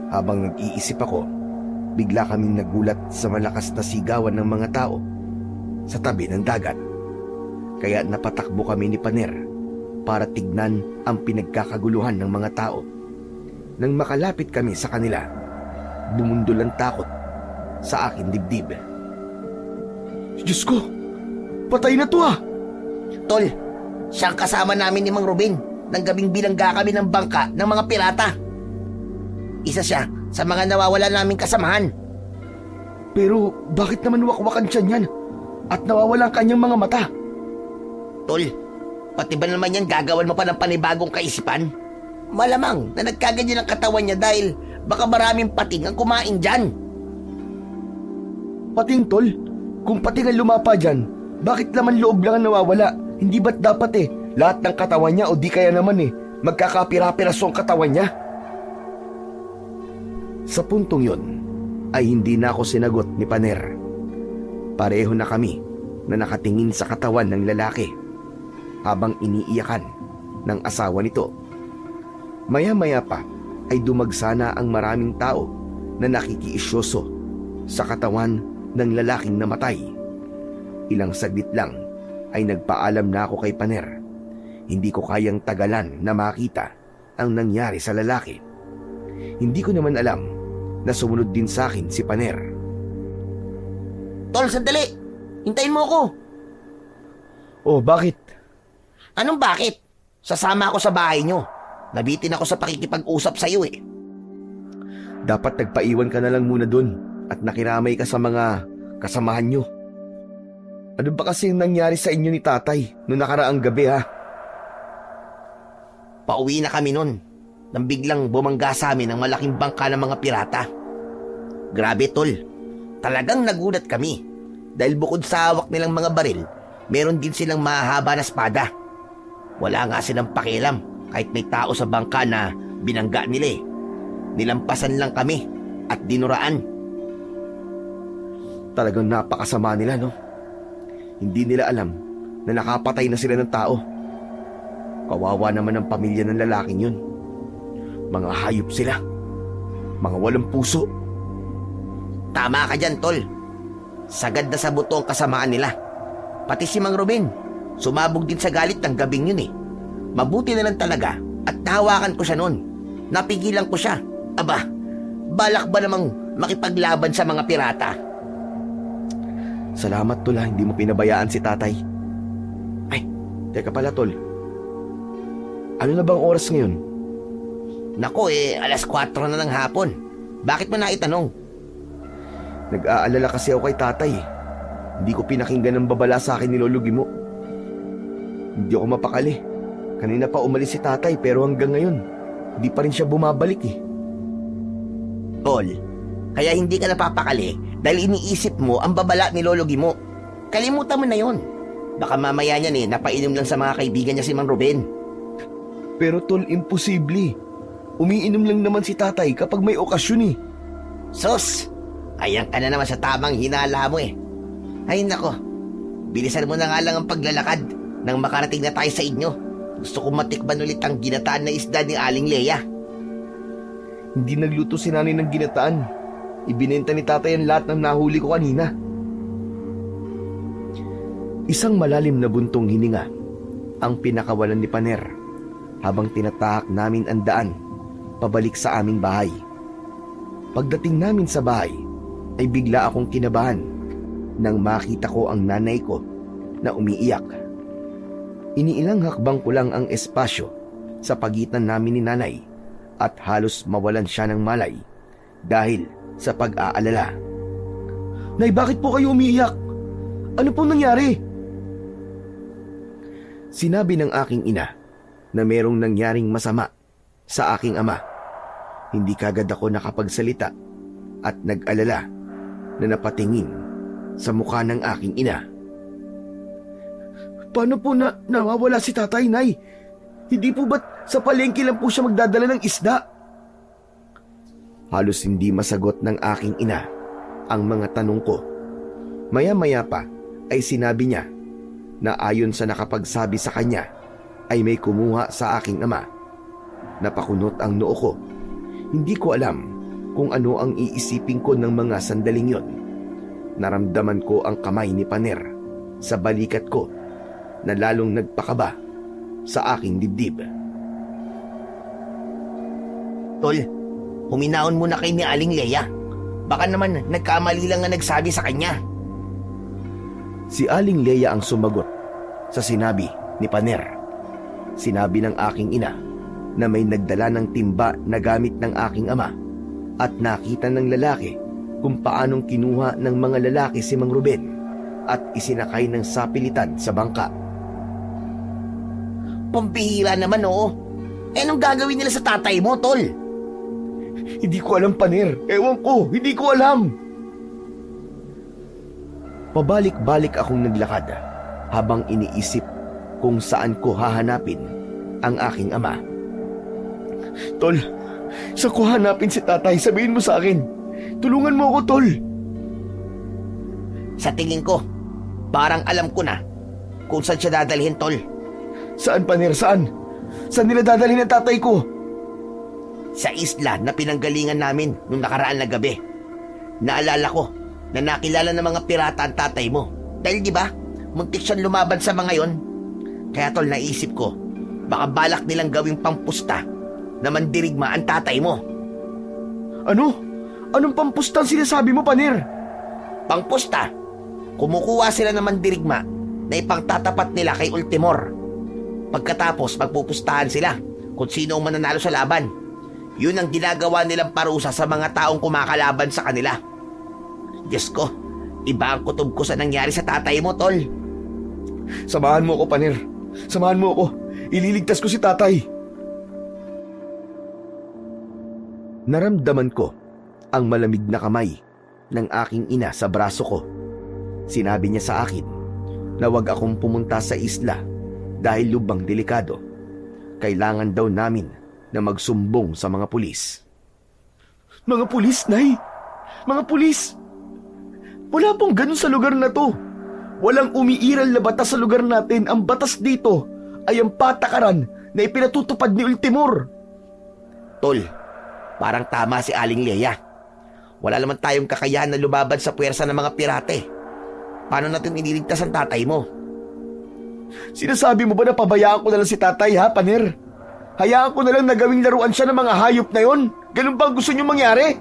S1: Habang nag-iisip ako, bigla kaming nagulat sa malakas na sigawan ng mga tao sa tabi ng dagat. Kaya napatakbo kami ni Paner para tignan ang pinagkakaguluhan ng mga tao. Nang makalapit kami sa kanila, bumundol ang takot sa aking dibdib. Diyos ko! Patay na to ah!
S3: Tol, Siyang kasama namin ni Mang Ruben nang gabing bilangga kami ng bangka ng mga pirata. Isa siya sa mga nawawala naming kasamahan.
S1: Pero bakit naman wakwakan siya niyan at nawawala ang kanyang mga mata?
S3: Tol, pati ba naman yan gagawan mo pa ng panibagong kaisipan? Malamang na nagkaganyan ang katawan niya dahil baka maraming pating ang kumain dyan.
S1: Pating, tol? Kung pating ang lumapa dyan, bakit laman loob lang ang nawawala? Hindi ba't dapat lahat ng katawan niya o di kaya naman magkakapira-piraso ang katawan niya? Sa puntong yon ay hindi na ako sinagot ni Paner. Pareho na kami na nakatingin sa katawan ng lalaki habang iniiyakan ng asawa nito. Maya-maya pa ay dumagsana ang maraming tao na nakikiisyoso sa katawan ng lalaking namatay. Ilang saglit lang ay nagpaalam na ako kay Paner. Hindi ko kayang tagalan na makita ang nangyari sa lalaki. Hindi ko naman alam na sumunod din sa akin si Paner.
S3: Tol, sandali! Hintayin mo ako!
S1: Oh, bakit?
S3: Anong bakit? Sasama ako sa bahay nyo. Nabitin ako sa pakikipag-usap sa iyo
S1: Dapat nagpaiwan ka na lang muna dun at nakiramay ka sa mga kasamahan nyo. Ano ba kasi yung nangyari sa inyo ni tatay noong nakaraang gabi, ha?
S3: Pauwi na kami nun nang biglang bumangga sa amin ang malaking bangka ng mga pirata. Grabe, tol. Talagang nagulat kami dahil bukod sa hawak nilang mga baril, meron din silang mahahaba na espada. Wala nga silang pakialam kahit may tao sa bangka na binangga nila Nilampasan lang kami at dinuraan.
S1: Talagang napakasama nila, no? Hindi nila alam na nakapatay na sila ng tao. Kawawa naman ang pamilya ng lalaking yun. Mga hayop sila. Mga walang puso.
S3: Tama ka dyan, tol. Sagad na sa buto ang kasamaan nila. Pati si Mang Ruben, sumabog din sa galit ng gabing yun Mabuti na lang talaga at nahawakan ko siya noon. Napigilan ko siya. Aba, balak ba namang makipaglaban sa mga pirata?
S1: Salamat, tol, hindi mo pinabayaan si tatay. Ay, teka pala, tol. Ano na bang oras ngayon?
S3: Nako, 4:00 na ng hapon. Bakit mo naitanong?
S1: Nag-aalala kasi ako kay tatay. Hindi ko pinakinggan ang babala sa akin ni Lolo Gimo. Hindi ako mapakali. Kanina pa umalis si tatay pero hanggang ngayon, hindi pa rin siya bumabalik
S3: Tol, kaya hindi ka napapakali dahil iniisip mo ang babala ni Lolo Gimo. Kalimutan mo na yon. Baka mamaya niyan napainom lang sa mga kaibigan niya si Mang Ruben.
S1: Pero tol, imposible. Umiinom lang naman si tatay kapag may okasyon
S3: Sos, ayan ka na naman sa tamang hinala mo Ay nako, bilisan mo na nga lang ang paglalakad nang makarating na tayo sa inyo. Gusto ko matikman ulit ang ginataan na isda ni Aling Leia.
S1: Hindi nagluto si nanay ng ginataan. Ibinenta ni tatay ang lahat ng nahuli ko kanina. Isang malalim na buntong hininga ang pinakawalan ni Paner habang tinatahak namin ang daan pabalik sa aming bahay. Pagdating namin sa bahay ay bigla akong kinabahan nang makita ko ang nanay ko na umiiyak. Iniilang hakbang ko lang ang espasyo sa pagitan namin ni nanay at halos mawalan siya ng malay dahil sa pag-aalala. Nay, bakit po kayo umiiyak? Ano pong nangyari? Sinabi ng aking ina na merong nangyaring masama sa aking ama. Hindi kagad ako nakapagsalita at nag-alala na napatingin sa mukha ng aking ina. Paano po nawawala si tatay, Nay? Hindi po ba't sa palengke lang po siya magdadala ng isda? Halos hindi masagot ng aking ina ang mga tanong ko. Maya-maya pa ay sinabi niya na ayon sa nakapagsabi sa kanya ay may kumuha sa aking ama. Napakunot ang noo ko. Hindi ko alam kung ano ang iisipin ko ng mga sandaling yon. Naramdaman ko ang kamay ni Paner sa balikat ko na lalong nagpakaba sa aking dibdib.
S3: Tol, huminaon muna kay ni Aling Leia. Baka naman nagkamali lang na nagsabi sa kanya.
S1: Si Aling Leia ang sumagot sa sinabi ni Paner. Sinabi ng aking ina na may nagdala ng timba na gamit ng aking ama at nakita ng lalaki kung paanong kinuha ng mga lalaki si Mang Ruben at isinakay ng sapilitan sa bangka.
S3: Pambihira naman, oo. Eh, anong gagawin nila sa tatay mo, tol?
S2: Hindi ko alam, Paner. Ewan ko, hindi ko alam.
S1: Pabalik-balik akong naglakad habang iniisip kung saan ko hahanapin ang aking ama.
S2: Tol, saan ko hanapin si tatay? Sabihin mo sa akin. Tulungan mo ako, Tol.
S3: Sa tingin ko, parang alam ko na kung saan siya dadalhin, tol.
S2: Saan, Paner? Saan? Saan nila dadalhin ang tatay ko?
S3: Sa isla na pinanggalingan namin nung nakaraan na gabi. Naalala ko na nakilala ng mga pirata ang tatay mo. Dahil di ba, muntik siyang lumaban sa mga yon. Kaya tol, naisip ko, baka balak nilang gawing pampusta na mandirigma ang tatay mo.
S2: Ano? Anong pampustang sinasabi mo, Paner?
S3: Pangpusta, kumukuha sila ng mandirigma na ipangtatapat nila kay Ultimor. Pagkatapos, magpupustahan sila kung sino ang mananalo sa laban. Yun ang ginagawa nilang parusa sa mga taong kumakalaban sa kanila. Diyos ko, iba ang kutob ko sa nangyari sa tatay mo, tol.
S2: Samahan mo ako, Paner. Samahan mo ako. Ililigtas ko si tatay.
S1: Naramdaman ko ang malamig na kamay ng aking ina sa braso ko. Sinabi niya sa akin na huwag akong pumunta sa isla dahil lubang delikado. Kailangan daw namin na magsumbong sa mga pulis.
S2: Mga pulis, Nay? Mga pulis? Wala pong ganun sa lugar na to. Walang umiiral na batas sa lugar natin. Ang batas dito ay ang patakaran na ipinatutupad ni Ultimor.
S3: Tol, parang tama si Aling Leia. Wala naman tayong kakayahan na lumaban sa puwersa ng mga pirate. Paano natin iniligtas ang tatay mo?
S2: Sinasabi mo ba na pabayaan ko na lang si tatay, ha, Paner? Hayaan ko na lang na gawing laruan siya ng mga hayop na yon? Ganun ba ang gusto niyo mangyari?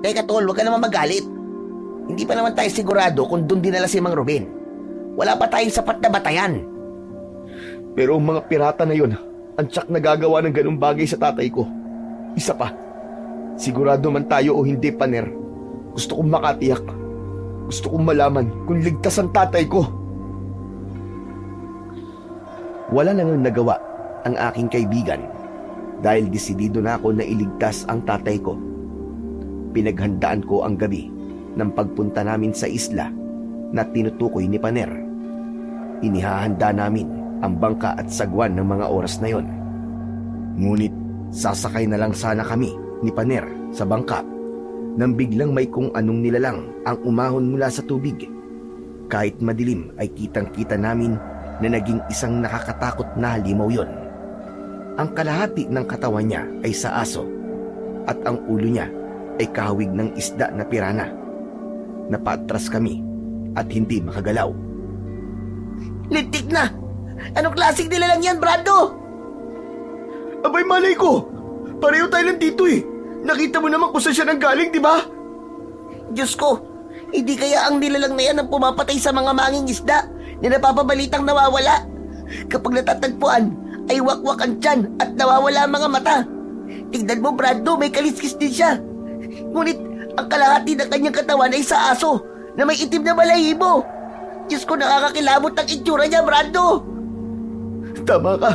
S3: Teka tol, huwag ka naman magalit. Hindi pa naman tayo sigurado kung doon dinala si Mang Ruben. Wala pa tayong sapat na batayan.
S2: Pero ang mga pirata na yon, ang tsak na gagawa ng ganung bagay sa tatay ko. Isa pa, sigurado man tayo o hindi, Paner, gusto kong makatiyak. Gusto kong malaman kung ligtas ang tatay ko.
S1: Wala nang nagawa ang aking kaibigan dahil desidido na ako na iligtas ang tatay ko. Pinaghandaan ko ang gabi ng pagpunta namin sa isla na tinutukoy ni Paner. Inihahanda namin ang bangka at sagwan ng mga oras na yon. Ngunit sasakay na lang sana kami ni Paner sa bangka nang biglang may kung anong nilalang ang umahon mula sa tubig. Kahit madilim ay kitang-kita namin na naging isang nakakatakot na halimaw yon. Ang kalahati ng katawan niya ay sa aso at ang ulo niya ay kahawig ng isda na pirana. Napatras kami at hindi makagalaw.
S3: Lintik na! Anong klaseng nilalang yan, Brando?
S2: Abay, malay ko! Pareho tayo lang dito eh! Nakita mo naman kung saan siya nanggaling, di ba?
S3: Diyos ko, hindi kaya ang nilalang na yan ang pumapatay sa mga manging isda na napapabalitang nawawala? Kapag natatagpuan, ay wakwak ang tiyan at nawawala ang mga mata. Tignan mo, Brando, may kaliskis din siya. Ngunit ang kalahati ng kanyang katawan ay sa aso na may itim na balahibo. Diyos ko, nakakakilabot ang itsura niya, Brando.
S2: Tama ka.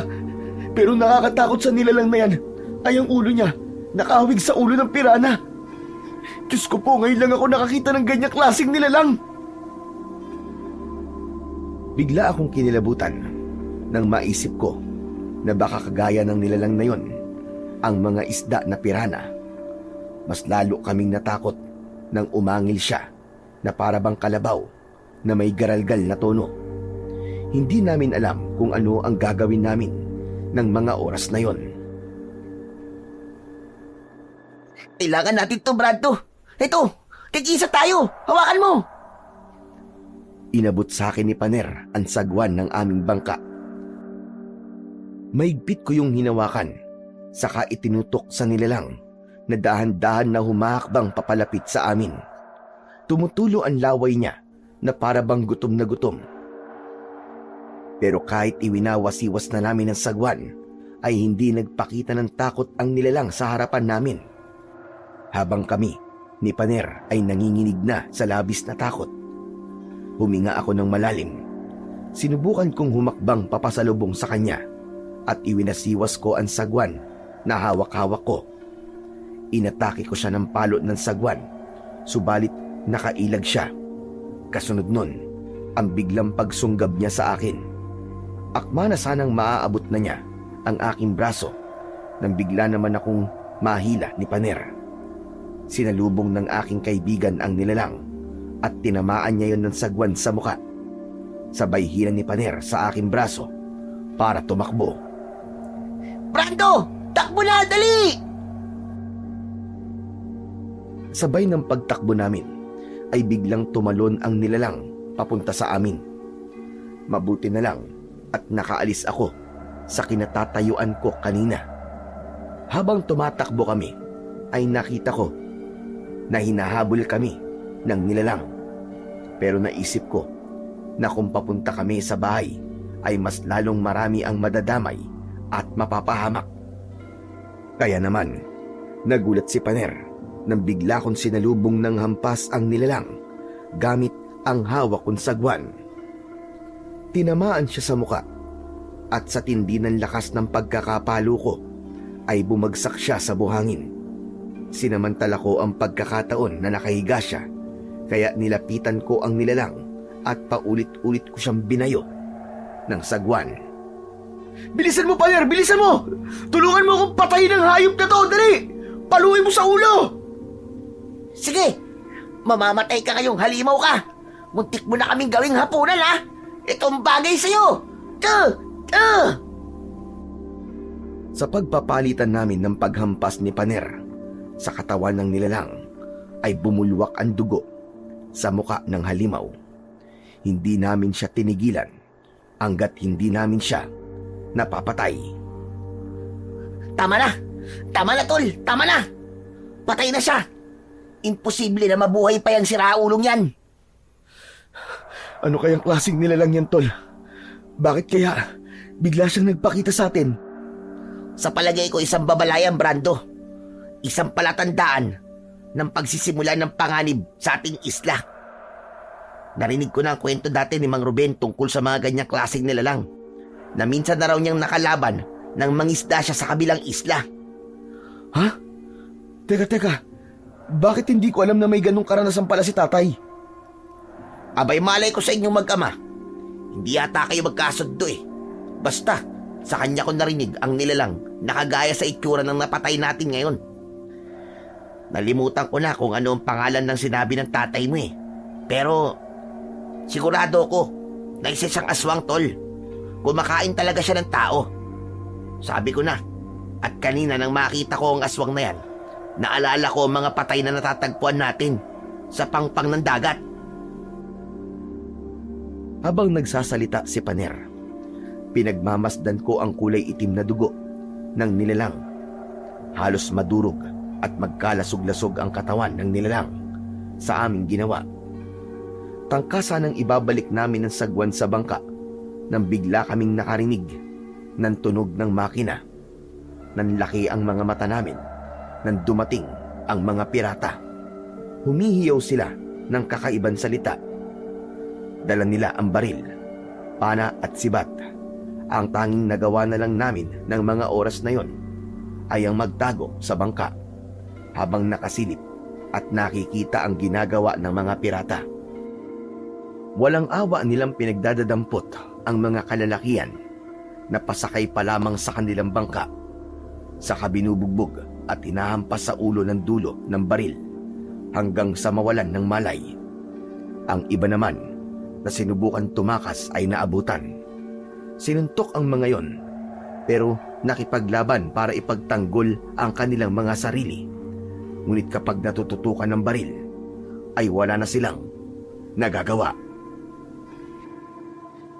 S2: Pero nakakatakot sa nilalang na yan ay ang ulo niya. Nakahawig sa ulo ng pirana. Diyos ko po, ngayon lang ako nakakita ng ganyang klaseng nilalang.
S1: Bigla akong kinilabutan nang maisip ko na baka kagaya ng nilalang na yon ang mga isda na pirana. Mas lalo kaming natakot nang umangil siya na para bang kalabaw na may garalgal na tono. Hindi namin alam kung ano ang gagawin namin ng mga oras na yon.
S3: Kailangan natin to, Brando. Ito, tig-isa tayo. Hawakan mo.
S1: Inabot sa akin ni Paner ang sagwan ng aming bangka. Maigpit ko yung hinawakan, saka itinutok sa nilalang na dahan-dahan na humahakbang papalapit sa amin. Tumutulo ang laway niya na para bang gutom na gutom. Pero kahit iwinawasiwas na namin ang sagwan, ay hindi nagpakita ng takot ang nilalang sa harapan namin. Habang kami ni Paner ay nanginginig na sa labis na takot. Huminga ako ng malalim. Sinubukan kong humakbang papasalubong sa kanya at iwinasiwas ko ang sagwan na hawak-hawak ko. Inatake ko siya ng palo ng sagwan, subalit nakailag siya. Kasunod nun, ang biglang pagsunggab niya sa akin. Akma na sanang maaabot na niya ang aking braso nang bigla naman akong mahila ni Paner. Sinalubong ng aking kaibigan ang nilalang at tinamaan niya yon ng sagwan sa muka. Sabay hila ni Paner sa aking braso para tumakbo.
S3: Brando! Takbo na! Dali!
S1: Sabay ng pagtakbo namin ay biglang tumalon ang nilalang papunta sa amin. Mabuti na lang at nakaalis ako sa kinatatayuan ko kanina. Habang tumatakbo kami ay nakita ko na hinahabol kami ng nilalang. Pero naisip ko na kung papunta kami sa bahay ay mas lalong marami ang madadamay at mapapahamak. Kaya naman, nagulat si Paner nang bigla kong sinalubong ng hampas ang nilalang gamit ang hawak kong sagwan. Tinamaan siya sa muka at sa tindi ng lakas ng pagkakapalo ko ay bumagsak siya sa buhangin. Sinamantala ko ang pagkakataon na nakahiga siya, kaya nilapitan ko ang nilalang at paulit-ulit ko siyang binayo ng sagwan.
S2: Bilisan mo, Paner! Bilisan mo! Tulungan mo akong patayin ng hayop na to! Dali! Paluin mo sa ulo!
S3: Sige! Mamamatay ka ngayong halimaw ka! Muntik mo na kaming gawing hapunan, ha? Itong bagay sa'yo!
S1: Sa pagpapalitan namin ng paghampas ni Paner sa katawan ng nilalang ay bumulwak ang dugo sa muka ng halimaw. Hindi namin siya tinigilan hanggat hindi namin siya napapatay.
S3: Tama na! Tama na, tol! Tama na! Patay na siya! Imposible na mabuhay pa yung siraulong yan!
S1: Ano kayang klaseng nilalang yan, tol? Bakit kaya bigla siyang nagpakita sa atin?
S3: Sa palagay ko, isang babalayan, Brando. Isang palatandaan ng pagsisimula ng panganib sa ating isla. Narinig ko na ang kwento dati ni Mang Ruben tungkol sa mga ganyang klaseng nilalang, na minsan na raw niyang nakalaban nang mangisda siya sa kabilang isla.
S1: Ha? Teka. Bakit hindi ko alam na may ganong karanasan pala si tatay?
S3: Abay, malay ko sa inyong mag-ama. Hindi yata kayo magkasundo eh. Basta, sa kanya ko narinig ang nilalang nakagaya sa itsura ng napatay natin ngayon. Nalimutan ko na kung ano ang pangalan ng sinabi ng tatay mo eh. Pero, sigurado ko na isa siyang aswang, tol. Kumakain talaga siya ng tao. Sabi ko na, at kanina nang makita ko ang aswang na yan, naalala ko ang mga patay na natatagpuan natin sa pangpang ng dagat.
S1: Habang nagsasalita si Paner, pinagmamasdan ko ang kulay itim na dugo ng nilalang. Halos madurog at magkalasog-lasog ang katawan ng nilalang sa aming ginawa. Tangkasa nang ibabalik namin ang sagwan sa bangka nang bigla kaming nakarinig ng tunog ng makina. Nanlaki ang mga mata namin nang dumating ang mga pirata. Humihiyaw sila ng kakaibang salita. Dala nila ang baril, pana at sibat. Ang tanging nagawa na lang namin ng mga oras na yon ay ang magtago sa bangka habang nakasilip at nakikita ang ginagawa ng mga pirata. Walang awa nilang pinagdadadampot ang mga kalalakihan na pasakay pa lamang sa kanilang bangka, saka binubugbog at hinahampas sa ulo ng dulo ng baril hanggang sa mawalan ng malay. Ang iba naman na sinubukan tumakas ay naabutan. Sinuntok ang mga yon, pero nakipaglaban para ipagtanggol ang kanilang mga sarili. Ngunit kapag natututukan ng baril, ay wala na silang nagagawa.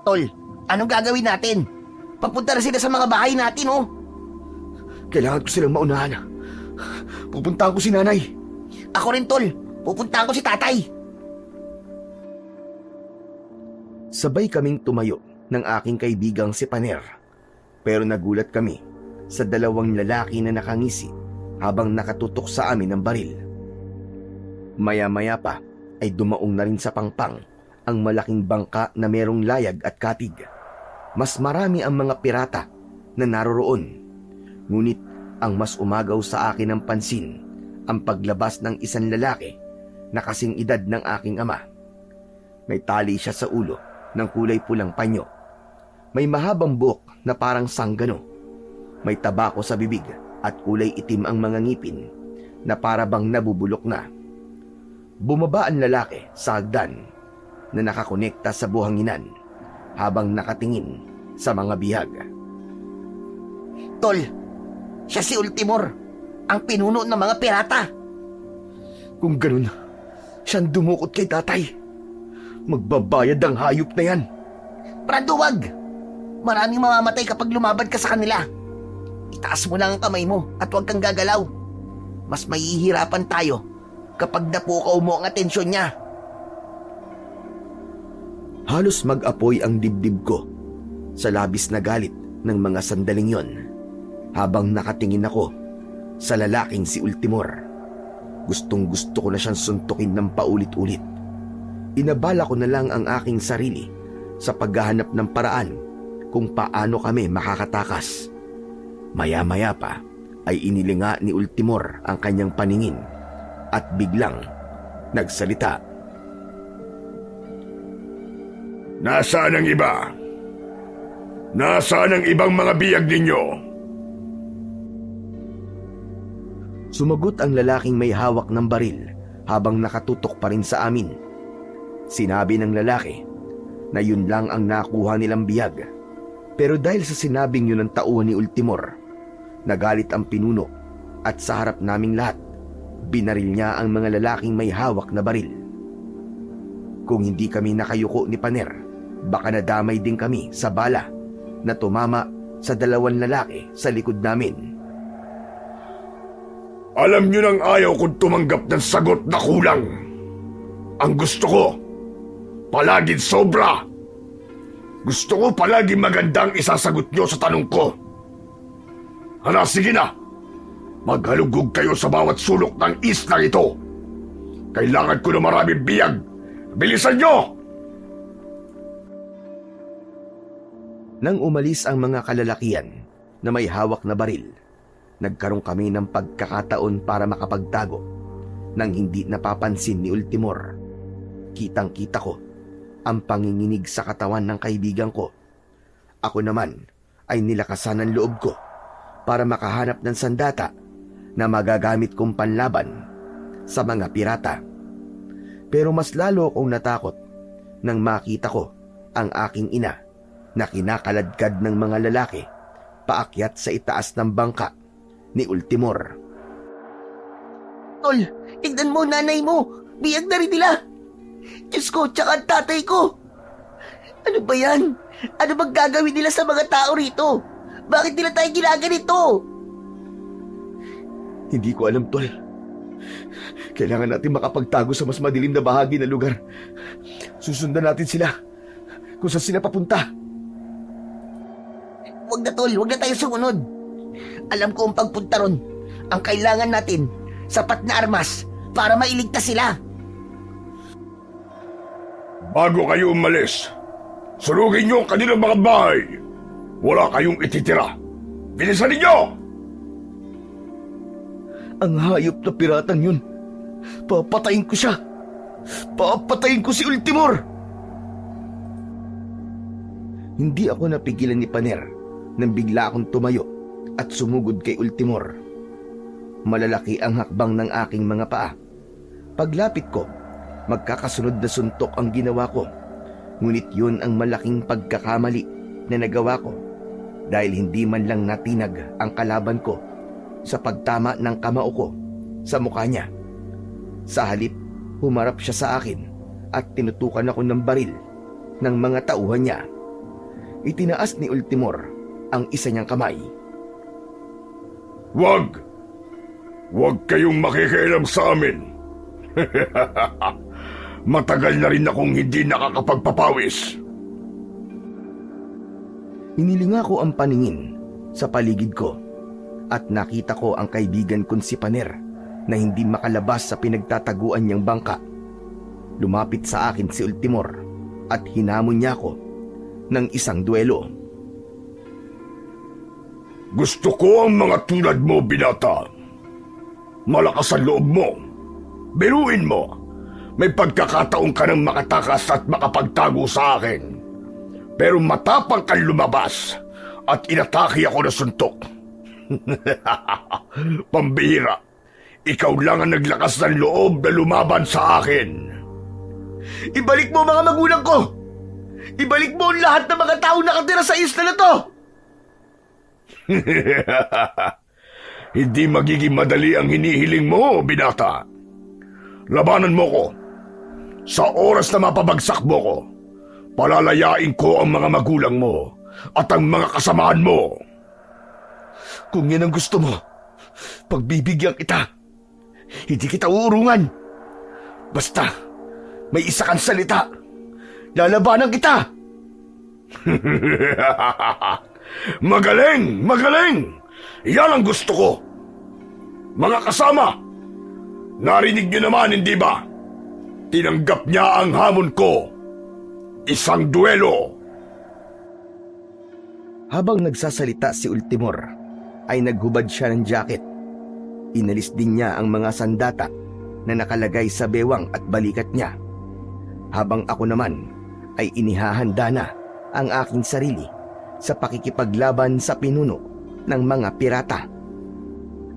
S3: Tol, anong gagawin natin? Papunta na sila sa mga bahay natin, oh.
S1: Kailangan ko silang maunahan. Pupuntahan ko si nanay.
S3: Ako rin, tol. Pupuntahan ko si tatay.
S1: Sabay kaming tumayo ng aking kaibigang si Paner. Pero nagulat kami sa dalawang lalaki na nakangisi habang nakatutok sa amin ng baril. Maya-maya pa ay dumaong na rin sa pangpang ang malaking bangka na merong layag at katig. Mas marami ang mga pirata na naroroon. Ngunit ang mas umagaw sa akin ng pansin ang paglabas ng isang lalaki na kasing edad ng aking ama. May tali siya sa ulo ng kulay pulang panyo. May mahabang buhok na parang sanggano. May tabako sa bibig at kulay itim ang mga ngipin na para bang nabubulok na. Bumaba ang lalaki sa hagdan na nakakonekta sa buhanginan habang nakatingin sa mga bihag.
S3: Tol, siya si Ultimor, ang pinuno ng mga pirata.
S1: Kung ganun, siyang dumukot kay tatay. Magbabayad ang hayop na yan.
S3: Brando, wag! Maraming mamamatay kapag lumaban ka sa kanila. Itaas mo lang ang kamay mo at huwag kang gagalaw. Mas mahihirapan tayo kapag napukaw mo ang atensyon niya.
S1: Halos mag-apoy ang dibdib ko sa labis na galit ng mga sandaling yon habang nakatingin ako sa lalaking si Ultimor. Gustong-gusto ko na siyang suntukin ng paulit-ulit. Inabala ko na lang ang aking sarili sa paghahanap ng paraan kung paano kami makakatakas. Maya-maya pa ay inilinga ni Ultimor ang kanyang paningin at biglang nagsalita.
S2: Nasaan ang iba? Nasaan ang ibang mga biyag ninyo?
S1: Sumagot ang lalaking may hawak ng baril habang nakatutok pa rin sa amin. Sinabi ng lalaki na yun lang ang nakuha nilang biyag. Pero dahil sa sinabing yun ng tauhan ni Ultimor, nagalit ang pinuno at sa harap naming lahat, binaril niya ang mga lalaking may hawak na baril. Kung hindi kami nakayuko ni Paner, baka nadamay din kami sa bala na tumama sa dalawang lalaki sa likod namin.
S2: Alam nyo nang ayaw kong tumanggap ng sagot na kulang. Ang gusto ko, palaging sobra. Gusto ko palaging magandang isasagot nyo sa tanong ko. Hala, sige na. Maghalugog kayo sa bawat sulok ng isla ito. Kailangan ko na maraming biyag. Bilisan nyo!
S1: Nang umalis ang mga kalalakian na may hawak na baril, nagkaroon kami ng pagkakataon para makapagtago nang hindi napapansin ni Ultimor. Kitang-kita ko ang panginginig sa katawan ng kaibigan ko. Ako naman ay nilakasan ang loob ko para makahanap ng sandata na magagamit kong panlaban sa mga pirata. Pero mas lalo akong natakot nang makita ko ang aking ina na kinakaladkad ng mga lalaki paakyat sa itaas ng bangka ni Ultimor.
S3: Tol, tignan mo nanay mo. Biyag na rin nila. Diyos ko, tsaka ang tatay ko. Ano ba yan? Ano bang gagawin nila sa mga tao rito? Bakit nila tayo ginaganito?
S1: Hindi ko alam, Tol. Kailangan natin makapagtago sa mas madilim na bahagi ng lugar. Susundan natin sila kung saan sila papunta.
S3: Huwag na, Tol. Huwag na tayo sumunod. Alam ko ang pagpunta ron. Ang kailangan natin, sapat na armas para mailigtas sila.
S2: Bago kayo umalis, surugin nyo ang kanilang mga bahay. Wala kayong ititira. Bilisan ninyo!
S1: Ang hayop na piratang yun. Papatayin ko siya. Papatayin ko si Ultimor. Hindi ako napigilan ni Paner nang bigla akong tumayo at sumugod kay Ultimor. Malalaki ang hakbang ng aking mga paa. Paglapit ko, magkakasunod na suntok ang ginawa ko. Ngunit yun ang malaking pagkakamali na nagawa ko dahil hindi man lang natinag ang kalaban ko sa pagtama ng kamao ko sa mukha niya. Sa halip, humarap siya sa akin at tinutukan ako ng baril ng mga tauhan niya. Itinaas ni Ultimor ang isa niyang kamay.
S2: Wag! Wag kayong makikialam sa amin. Matagal na rin akong hindi nakakapagpapawis.
S1: Inilinga ko ang paningin sa paligid ko at nakita ko ang kaibigan kong si Paner na hindi makalabas sa pinagtataguan niyang bangka. Lumapit sa akin si Ultimor at hinamon niya ako ng isang duelo.
S2: Gusto ko ang mga tulad mo, binata. Malakas ang loob mo. Biruin mo. May pagkakataon ka ng makatakas at makapagtago sa akin. Pero matapang kang lumabas at inatake ako na suntok. Pambihira. Ikaw lang ang naglakas ng loob na lumaban sa akin.
S1: Ibalik mo mga magulang ko! Ibalik mo ang lahat ng mga tao nakatira sa isla na to!
S2: Hindi magiging madali ang hinihiling mo, binata. Labanan mo ko. Sa oras na mapabagsak mo ko, palalayain ko ang mga magulang mo at ang mga kasamaan mo.
S1: Kung yan ang gusto mo, pagbibigyan kita. Hindi kita uurungan. Basta, may isa kang salita. Lalabanan kita.
S2: Magaling! Magaling! Yan ang gusto ko. Mga kasama, narinig niyo naman, hindi ba? Tinanggap niya ang hamon ko. Isang duelo.
S1: Habang nagsasalita si Ultimor, ay naghubad siya ng jacket. Inalis din niya ang mga sandata na nakalagay sa bewang at balikat niya. Habang ako naman ay inihahanda na ang aking sarili sa pakikipaglaban sa pinuno ng mga pirata.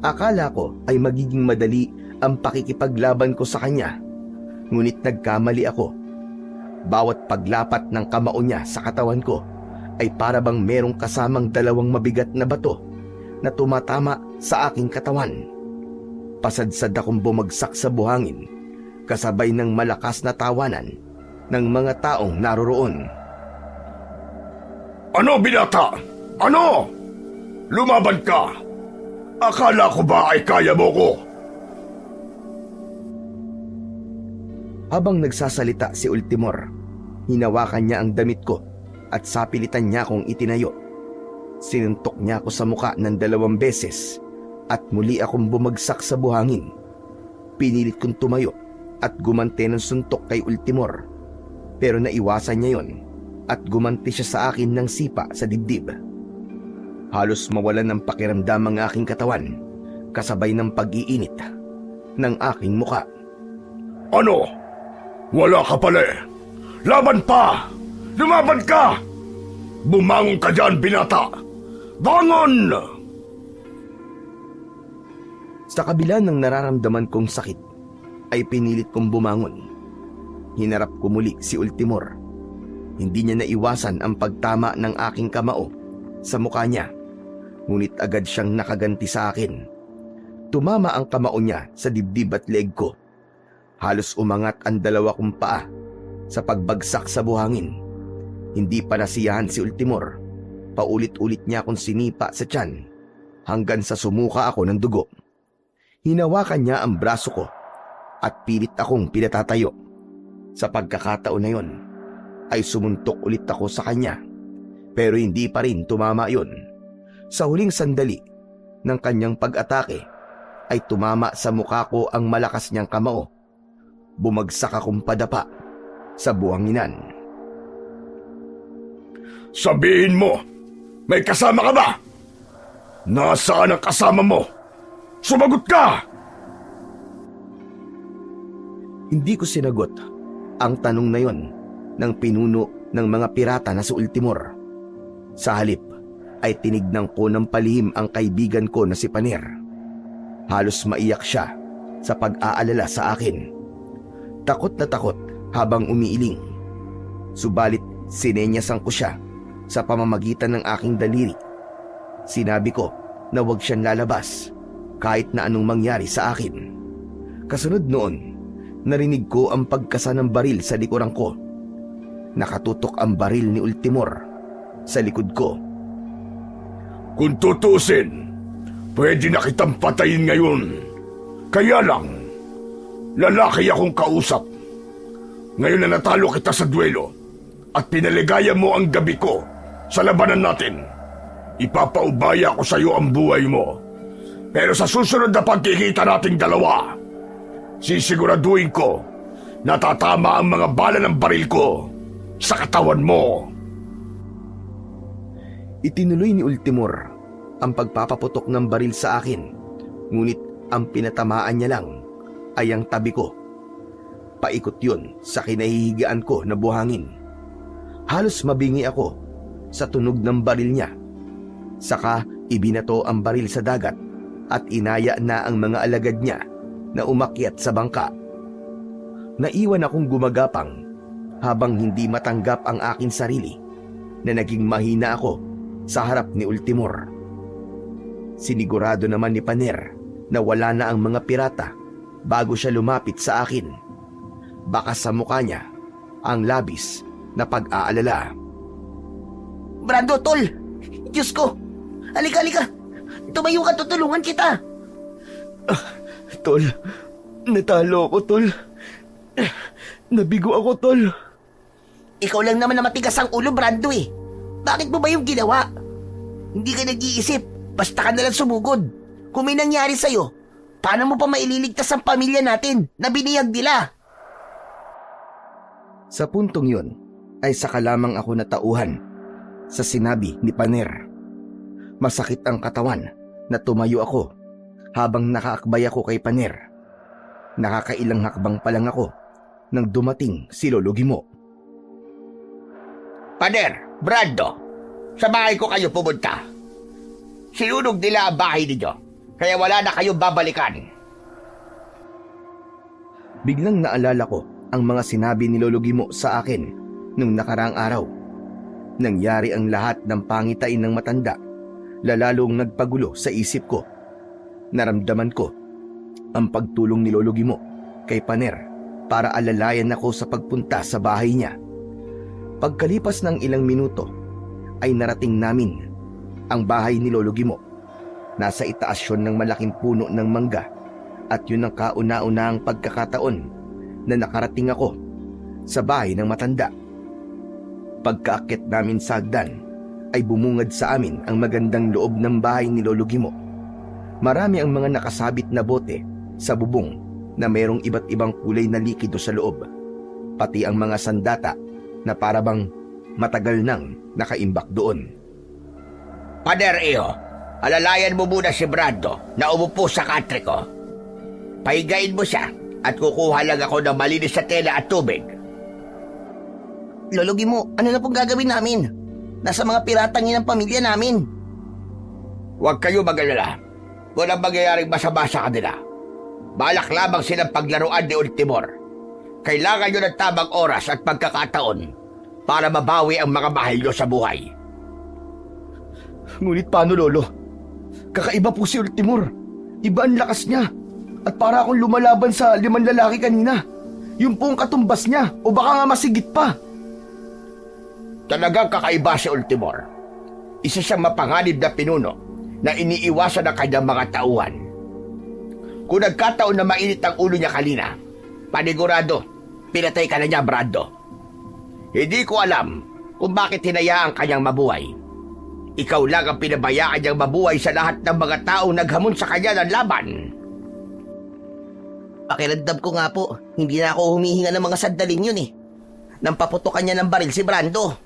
S1: Akala ko ay magiging madali ang pakikipaglaban ko sa kanya, ngunit nagkamali ako. Bawat paglapat ng kamao niya sa katawan ko ay para bang merong kasamang dalawang mabigat na bato na tumatama sa aking katawan. Pasadsad akong bumagsak sa buhangin, kasabay ng malakas na tawanan ng mga taong naroroon.
S2: Ano, binata? Ano? Lumaban ka! Akala ko ba ay kaya mo ko?
S1: Habang nagsasalita si Ultimor, hinawakan niya ang damit ko at sapilitan niya akong itinayo. Sinuntok niya ako sa muka ng 2 beses at muli akong bumagsak sa buhangin. Pinilit kong tumayo at gumanti ng suntok kay Ultimor, pero naiwasan niya yon at gumanti siya sa akin ng sipa sa dibdib. Halos mawalan ng pakiramdam ang aking katawan, kasabay ng pag-iinit ng aking muka.
S2: Ano? Wala ka pala eh. Laban pa! Lumaban ka! Bumangon ka dyan, binata! Bangon!
S1: Sa kabila ng nararamdaman kong sakit, ay pinilit kong bumangon. Hinarap ko muli si Ultimor. Hindi niya naiwasan ang pagtama ng aking kamao sa mukha niya, ngunit agad siyang nakaganti sa akin. Tumama ang kamao niya sa dibdib at leeg ko. Halos umangat ang 2 kong paa sa pagbagsak sa buhangin. Hindi pa nasiyahan si Ultimor. Paulit-ulit niya akong sinipa sa tiyan hanggang sa sumuka ako ng dugo. Hinawakan niya ang braso ko at pilit akong pinatatayo. Sa pagkakataon na yon, ay sumuntok ulit ako sa kanya, pero hindi pa rin tumama yon. Sa huling sandali ng kanyang pag-atake, ay tumama sa mukha ko ang malakas niyang kamao. Bumagsak akong padapa sa buhanginan.
S2: Sabihin mo, may kasama ka ba? Nasaan ang kasama mo? Sumagot ka!
S1: Hindi ko sinagot ang tanong na yon ng pinuno ng mga pirata na si Ultimor. Sa halip ay tinignan ko ng palihim ang kaibigan ko na si Paner. Halos maiyak siya sa pag-aalala sa akin. Takot na takot habang umiiling. Subalit sinenyasan ko siya sa pamamagitan ng aking daliri. Sinabi ko na huwag siyang lalabas kahit na anong mangyari sa akin. Kasunod noon, narinig ko ang pagkasa ng baril sa likuran ko. Nakatutok ang baril ni Ultimor sa likod ko.
S2: Kung tutusin, pwede na kitang patayin ngayon. Kaya lang, lalaki akong kausap. Ngayon na natalo kita sa duelo at pinaligaya mo ang gabi ko sa labanan natin. Ipapaubaya ko sa iyo ang buhay mo. Pero sa susunod na pagkikita nating dalawa, sisiguraduhin ko na tatama ang mga bala ng baril ko sa katawan mo.
S1: Itinuloy ni Ultimor ang pagpapaputok ng baril sa akin, ngunit ang pinatamaan niya lang ay ang tabi ko. Paikot yun sa kinahihigaan ko na buhangin. Halos mabingi ako sa tunog ng baril niya. Saka ibinato ang baril sa dagat at inaya na ang mga alagad niya na umakyat sa bangka. Naiwan akong gumagapang habang hindi matanggap ang aking sarili na naging mahina ako sa harap ni Ultimor. Sinigurado naman ni Paner na wala na ang mga pirata bago siya lumapit sa akin. Baka sa mukha niya ang labis na pag-aalala.
S3: Brando, tol! Diyos ko! Halika, halika! Tumayo ka, tutulungan kita!
S1: Tol, natalo ako, tol. Nabigo ako, tol.
S3: Ikaw lang naman na matigas ang ulo, Brando eh. Bakit mo ba yung ginawa? Hindi ka nag-iisip, basta ka nalang sumugod. Kung may nangyari sa'yo, paano mo pa maililigtas ang pamilya natin na biniyag nila?
S1: Sa puntong yun, ay saka lamang ako natauhan sa sinabi ni Paner. Masakit ang katawan na tumayo ako habang nakaakbay ako kay Paner. Nakakailang hakbang pa lang ako nang dumating si Lolo Gimo.
S2: Paner, Brando, sa bahay ko kayo pumunta. Sinunog nila ang bahay ninyo, kaya wala na kayong babalikan.
S1: Biglang naalala ko ang mga sinabi ni Lolo Gimo sa akin nung nakaraang araw. Nangyari ang lahat ng pangitain ng matanda, lalong nagpagulo sa isip ko. Naramdaman ko ang pagtulong ni Lolo Gimo kay Paner para alalayan ako sa pagpunta sa bahay niya. Pagkalipas ng ilang minuto ay narating namin ang bahay ni Lolo Gimo. Nasa itaas yun ng malaking puno ng mangga at yun ang kauna-unahang pagkakataon na nakarating ako sa bahay ng matanda. Pagkaakyat namin sa hagdan ay bumungad sa amin ang magandang loob ng bahay ni Lolo Gimo. Marami ang mga nakasabit na bote sa bubong na mayroong iba't ibang kulay na likido sa loob, pati ang mga sandata na parabang matagal nang nakaimbak doon.
S2: Paner, iyo, alalayan mo muna si Brando na umupo sa katre ko. Pahigain mo siya at kukuha lang ako ng malinis sa tela at tubig.
S3: Lolo Gimo, ano na pong gagawin namin? Nasa mga piratang yun ang pamilya namin.
S2: Huwag kayo mag-alala. Walang mangyayaring masama sa kanila. Balak lamang silang paglaruan ni Ultimor. Kailangan nyo ng tamang oras at pagkakataon para mabawi ang mga mahal nyo sa buhay.
S1: Ngunit paano, Lolo? Kakaiba po si Ultimor. Iba ang lakas niya. At para akong lumalaban sa 5 lalaki kanina. Yung pong katumbas niya o baka nga masigit pa.
S2: Talagang kakaiba si Ultimor. Isa siyang mapanganib na pinuno na iniiwasan ng kanyang mga tauhan. Kung nagkataon na mainit ang ulo niya kanina, panigurado, pinatay ka na niya, Brando. Hindi ko alam kung bakit hinayaan kanyang mabuhay. Ikaw lang ang pinabayaan niyang mabuhay sa lahat ng mga taong naghamon sa kanya ng laban.
S3: Pakiramdam ko nga po, hindi na ako humihinga ng mga sandaling yun eh. Nang paputokan niya ng baril si Brando.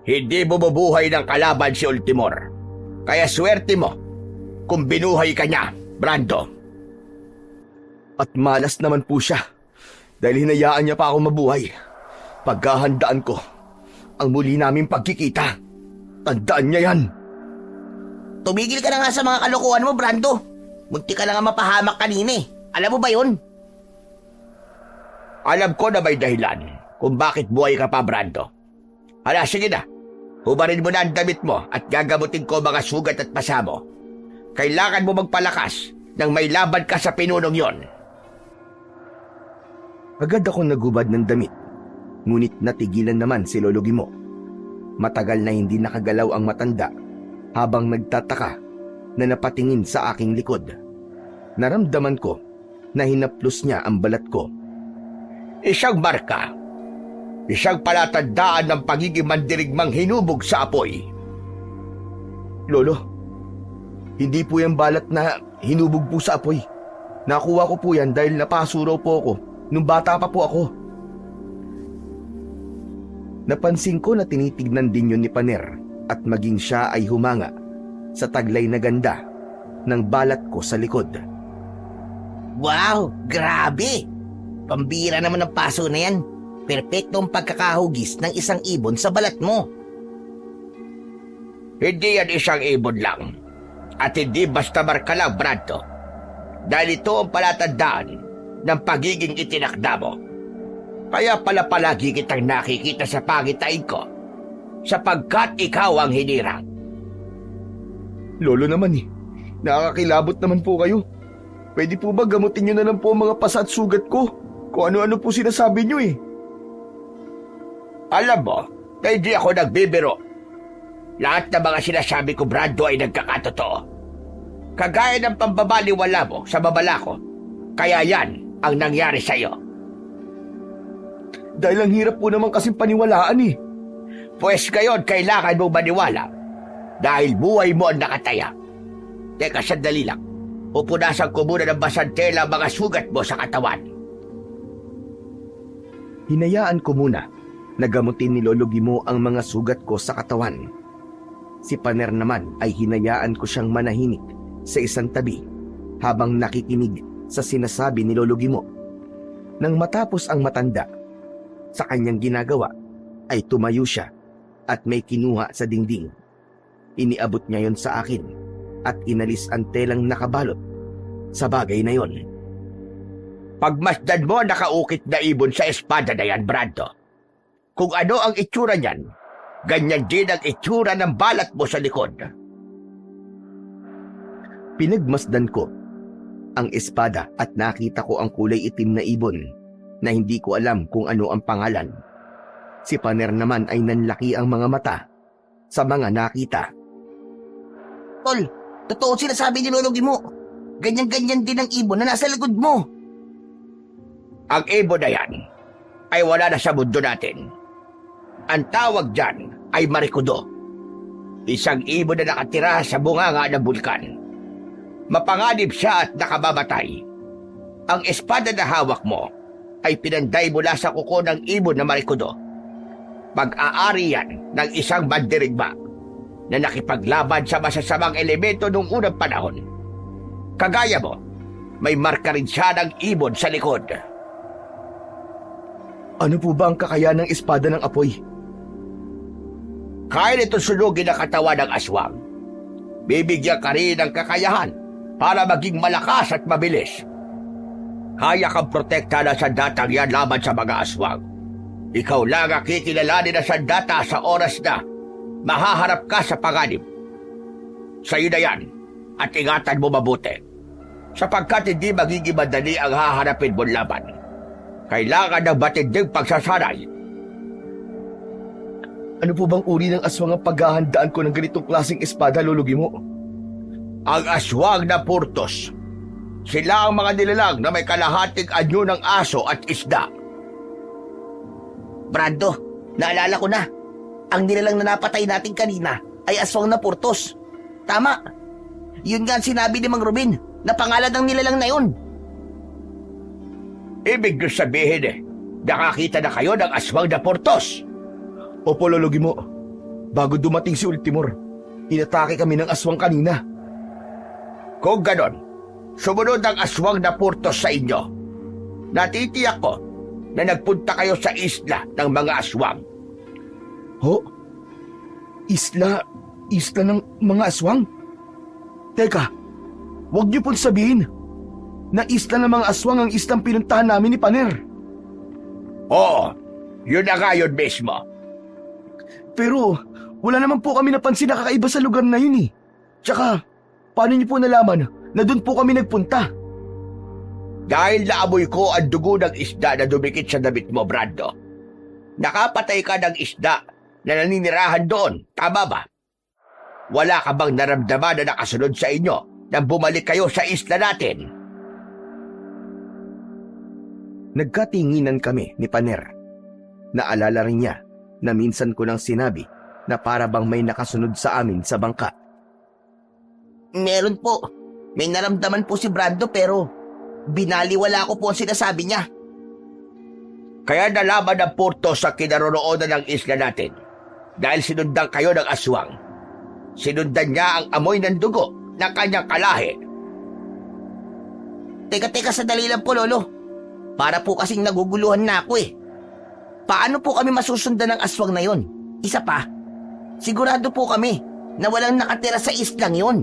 S2: Hindi bumubuhay ng kalaban si Ultimor. Kaya swerte mo kung binuhay ka niya, Brando.
S1: At malas naman po siya dahil hinayaan niya pa ako mabuhay. Paghahandaan ko ang muli naming pagkikita. Tandaan niya yan.
S3: Tumigil ka na nga sa mga kalokohan mo, Brando. Munti ka na nga mapahamak kanina eh. Alam mo ba yun?
S2: Alam ko na may dahilan kung bakit buhay ka pa, Brando. Hala, sige na. Hubarin mo na ang damit mo at gagamutin ko mga sugat at pasa mo. Kailangan mo magpalakas nang may laban ka sa pinunong yon.
S1: Agad ako nagubad ng damit. Ngunit natigilan naman si Lolo Gimo. Matagal na hindi nakagalaw ang matanda habang nagtataka na napatingin sa aking likod. Naramdaman ko na hinaplos niya ang balat ko.
S2: Isang marka. Isang palatandaan ng pagiging mandirigmang hinubog sa apoy.
S1: Lolo, hindi po yung balat na hinubog po sa apoy. Nakuha ko po yan dahil napasuraw po ako nung bata pa po ako. Napansin ko na tinitignan din yun ni Paner at maging siya ay humanga sa taglay na ganda ng balat ko sa likod.
S3: Wow, grabe! Pambira naman ang paso na yan. Perpektong pagkakahugis ng isang ibon sa balat mo.
S2: Hindi yan isang ibon lang. At hindi basta marka lang, Brando. Dahil ito ang palatandaan ng pagiging itinakda mo. Kaya pala palagi kitang nakikita sa pangitain ko, sapagkat ikaw ang hinirang.
S1: Lolo naman nakakakilabot naman po kayo. Pwede po ba gamutin nyo na lang po ang mga pasa at sugat ko? Kung ano-ano po sinasabi nyo
S2: Alam mo, na hindi ako nagbibiro. Lahat ng mga sinasabi ko, Brando, ay nagkakatotoo. Kagaya ng pambabaliwala mo sa babala ko, kaya yan ang nangyari sa'yo.
S1: Dahil ang hirap po naman kasing paniwalaan
S2: Pues ngayon, kailangan mong maniwala dahil buhay mo ang nakataya. Teka, sandali lang. Pupunasan ko muna ng basantela ang mga sugat mo sa katawan.
S1: Hinayaan ko muna na gamutin ni Lolo Gimo ang mga sugat ko sa katawan. Si Paner naman ay hinayaan ko siyang manahimik sa isang tabi habang nakikinig sa sinasabi ni Lolo Gimo. Nang matapos ang matanda sa kanyang ginagawa, ay tumayo siya at may kinuha sa dingding. Iniabot niya yon sa akin at inalis ang telang nakabalot sa bagay na yon.
S2: Pagmasdan mo ang nakaukit na ibon sa espada na yan, Brando. Kung ano ang itsura niyan, ganyan din ang itsura ng balat mo sa likod.
S1: Pinagmasdan ko ang espada at nakita ko ang kulay itim na ibon na hindi ko alam kung ano ang pangalan. Si Paner naman ay nanlaki ang mga mata sa mga nakita.
S3: Tol, totoo sinasabi ni Lolo Gimo. Ganyan-ganyan din ang ibon na nasa likod mo.
S2: Ang ibon na yan ay wala na sa mundo natin. Ang tawag dyan ay Marikudo. Isang ibon na nakatira sa bunganga ng bulkan. Mapanganib siya at nakamamatay. Ang espada na hawak mo ay pinanday mula sa kuko ng ibon na Marikudo. Pag-aari yan ng isang mandirigma na nakipaglaban sa masasamang elemento noong unang panahon. Kagaya mo, may marka rin siya ng ibon sa likod.
S1: Ano po ba ang kakayahan ng espada ng apoy?
S2: Kaya nito sunugin ang katawan ng aswang. Bibigyan ka rin ng kakayahan para maging malakas at mabilis. Kaya kang protekta ng sandatang yan laban sa mga aswang. Ikaw lang ang kikilalanin ng sandata sa oras na mahaharap ka sa panganib. Sa'yo na yan at ingatan mo mabuti, sapagkat hindi magiging madali ang haharapin mong laban. Kailangan ng matinding pagsasanay.
S1: Ano po bang uri ng aswang ang paghahandaan ko ng ganitong klaseng espada, Lolo Gimo?
S2: Ang aswang na Purtos. Sila ang mga nilalang na may kalahating anyo ng aso at isda.
S3: Brando, naalala ko na. Ang nilalang na napatay natin kanina ay aswang na Purtos. Tama. Yun nga ang sinabi ni Mang Ruben na pangalan ng nilalang na yun.
S2: Ibig nyo sabihin nakakita na kayo ng aswang na Purtos.
S1: Opo, Lolo Gimo. Bago dumating si Ultimor, inatake kami ng aswang kanina.
S2: Kung ganon, sumunod ang aswang na Purtos sa inyo. Natitiyak ko na nagpunta kayo sa isla ng mga aswang.
S1: Ho? Isla ng mga aswang? Teka, huwag niyo pong sabihin na isla ng mga aswang ang islang pinuntahan namin ni Paner.
S2: Oo, yun na nga yun mismo.
S1: Pero wala naman po kami napansin na kakaiba sa lugar na yun Tsaka, paano niyo po nalaman na doon po kami nagpunta?
S2: Dahil naamoy ko ang dugo ng isda na dumikit sa damit mo, Brando. Nakapatay ka ng isda na naninirahan doon, tama ba? Wala ka bang naramdaman na nakasunod sa inyo nang bumalik kayo sa isla natin?
S1: Nagkatinginan kami ni Paner. Naalala rin niya na minsan ko nang sinabi na para bang may nakasunod sa amin sa bangka.
S3: Meron po. May naramdaman po si Brando pero binaliwala ko po ang sinasabi niya.
S2: Kaya nalaman ng Porto sa kinaroroonan ng isla natin dahil sinundan kayo ng aswang. Sinundan niya ang amoy ng dugo ng kanyang kalahi.
S3: Teka, sandali lang po, Lolo. Para po kasing naguguluhan na ako eh. Paano po kami masusundan ng aswang na yon? Isa pa, sigurado po kami na walang nakatira sa islang yon.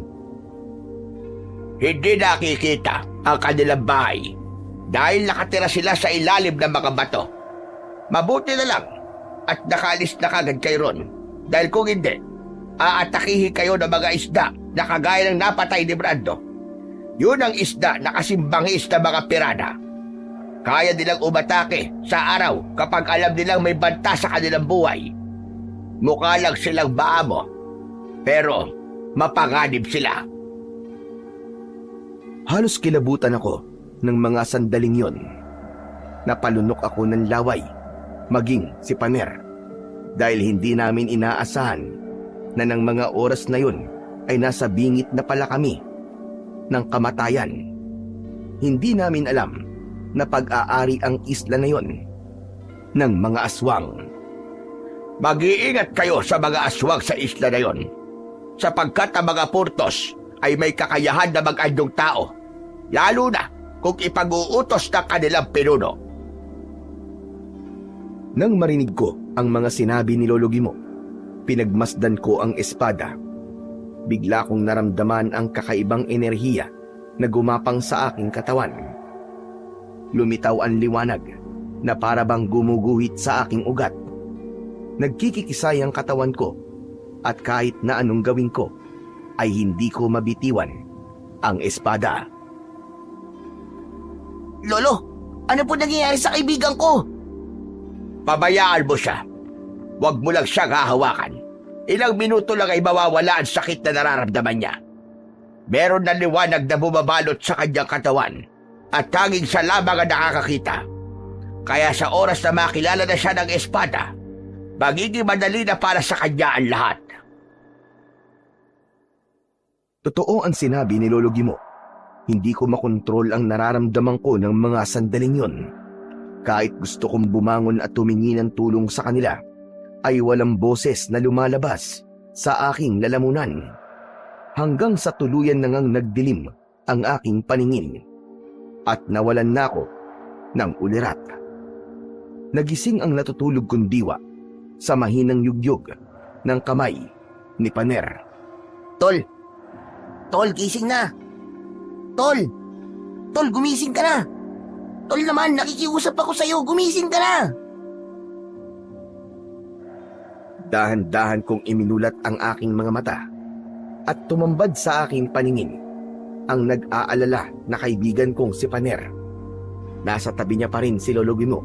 S2: Hindi nakikita ang kanilang bahay dahil nakatira sila sa ilalim ng mga bato. Mabuti na lang at nakaalis na kagad kayo ron dahil kung hindi, aatakihin kayo ng mga isda na kagaya ng napatay ni Brando. Yun ang isda na kasimbangis na mga pirana. Kaya nilang umatake sa araw kapag alam nilang may banta sa kanilang buhay. Mukha lang silang baamo, pero mapanganib sila.
S1: Halos kilabutan ako ng mga sandaling yon. Napalunok ako ng laway, maging si Paner. Dahil hindi namin inaasahan na ng mga oras na yon ay nasa bingit na pala kami ng kamatayan. Hindi namin alam na pag-aari ang isla na yon ng mga aswang.
S2: Mag-iingat kayo sa mga aswang sa isla na yon, sapagkat ang mga Portos ay may kakayahan na mag-andong tao, lalo na kung ipag-uutos ng kanilang pinuno.
S1: Nang marinig ko ang mga sinabi ni Lolo Gimo, pinagmasdan ko ang espada. Bigla kong naramdaman ang kakaibang enerhiya na gumapang sa aking katawan. Lumitaw ang liwanag na para bang gumuguhit sa aking ugat. Nagkikikisay ang katawan ko at kahit na anong gawin ko ay hindi ko mabitiwan ang espada.
S3: Lolo, ano po nangyayari sa kaibigan ko?
S2: Pabayaan mo siya. Huwag mo lang siyang hahawakan. Ilang minuto lang ay mawawala ang sakit na nararamdaman niya. Meron na liwanag na bumabalot sa kanyang katawan at tanging siya lamang ang nakakakita. Kaya sa oras na makilala na siya ng espada, magiging madali na para sa kanya ang lahat.
S1: Totoo ang sinabi ni Lolo Gimo. Hindi ko makontrol ang nararamdaman ko ng mga sandaling yon. Kahit gusto kong bumangon at tumingi ng tulong sa kanila, ay walang boses na lumalabas sa aking lalamunan. Hanggang sa tuluyan na ngang nagdilim ang aking paningin at nawalan na ako ng ulirat. Nagising ang natutulog kong diwa sa mahinang yugyog ng kamay ni Paner.
S3: Tol, gising na. Tol, gumising ka na. Tol naman, nakikiusap ako sa'yo, gumising ka na.
S1: Dahan-dahan kong iminulat ang aking mga mata at tumambad sa aking paningin ang nag-aalala na kaibigan kong si Paner. Nasa tabi niya pa rin si Lolo Gimo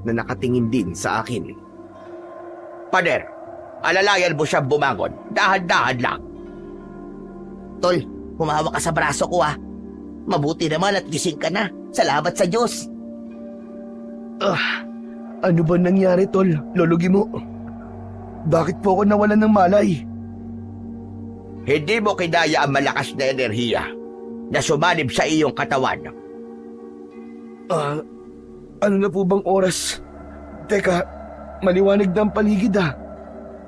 S1: na nakatingin din sa akin.
S2: Paner, alalayan mo siyang bumangon. Dahan-dahan lang.
S3: Tol, humawak ka sa braso ko ah. Mabuti naman at gising ka na. Salamat sa Diyos.
S1: Ano ba nangyari, Tol? Lolo Gimo? Bakit po ako nawalan ng malay?
S2: Hindi mo kinaya ang malakas na enerhiya na sumanib sa iyong katawan.
S1: Ano na po bang oras? Teka, maliwanag na ang paligid ah.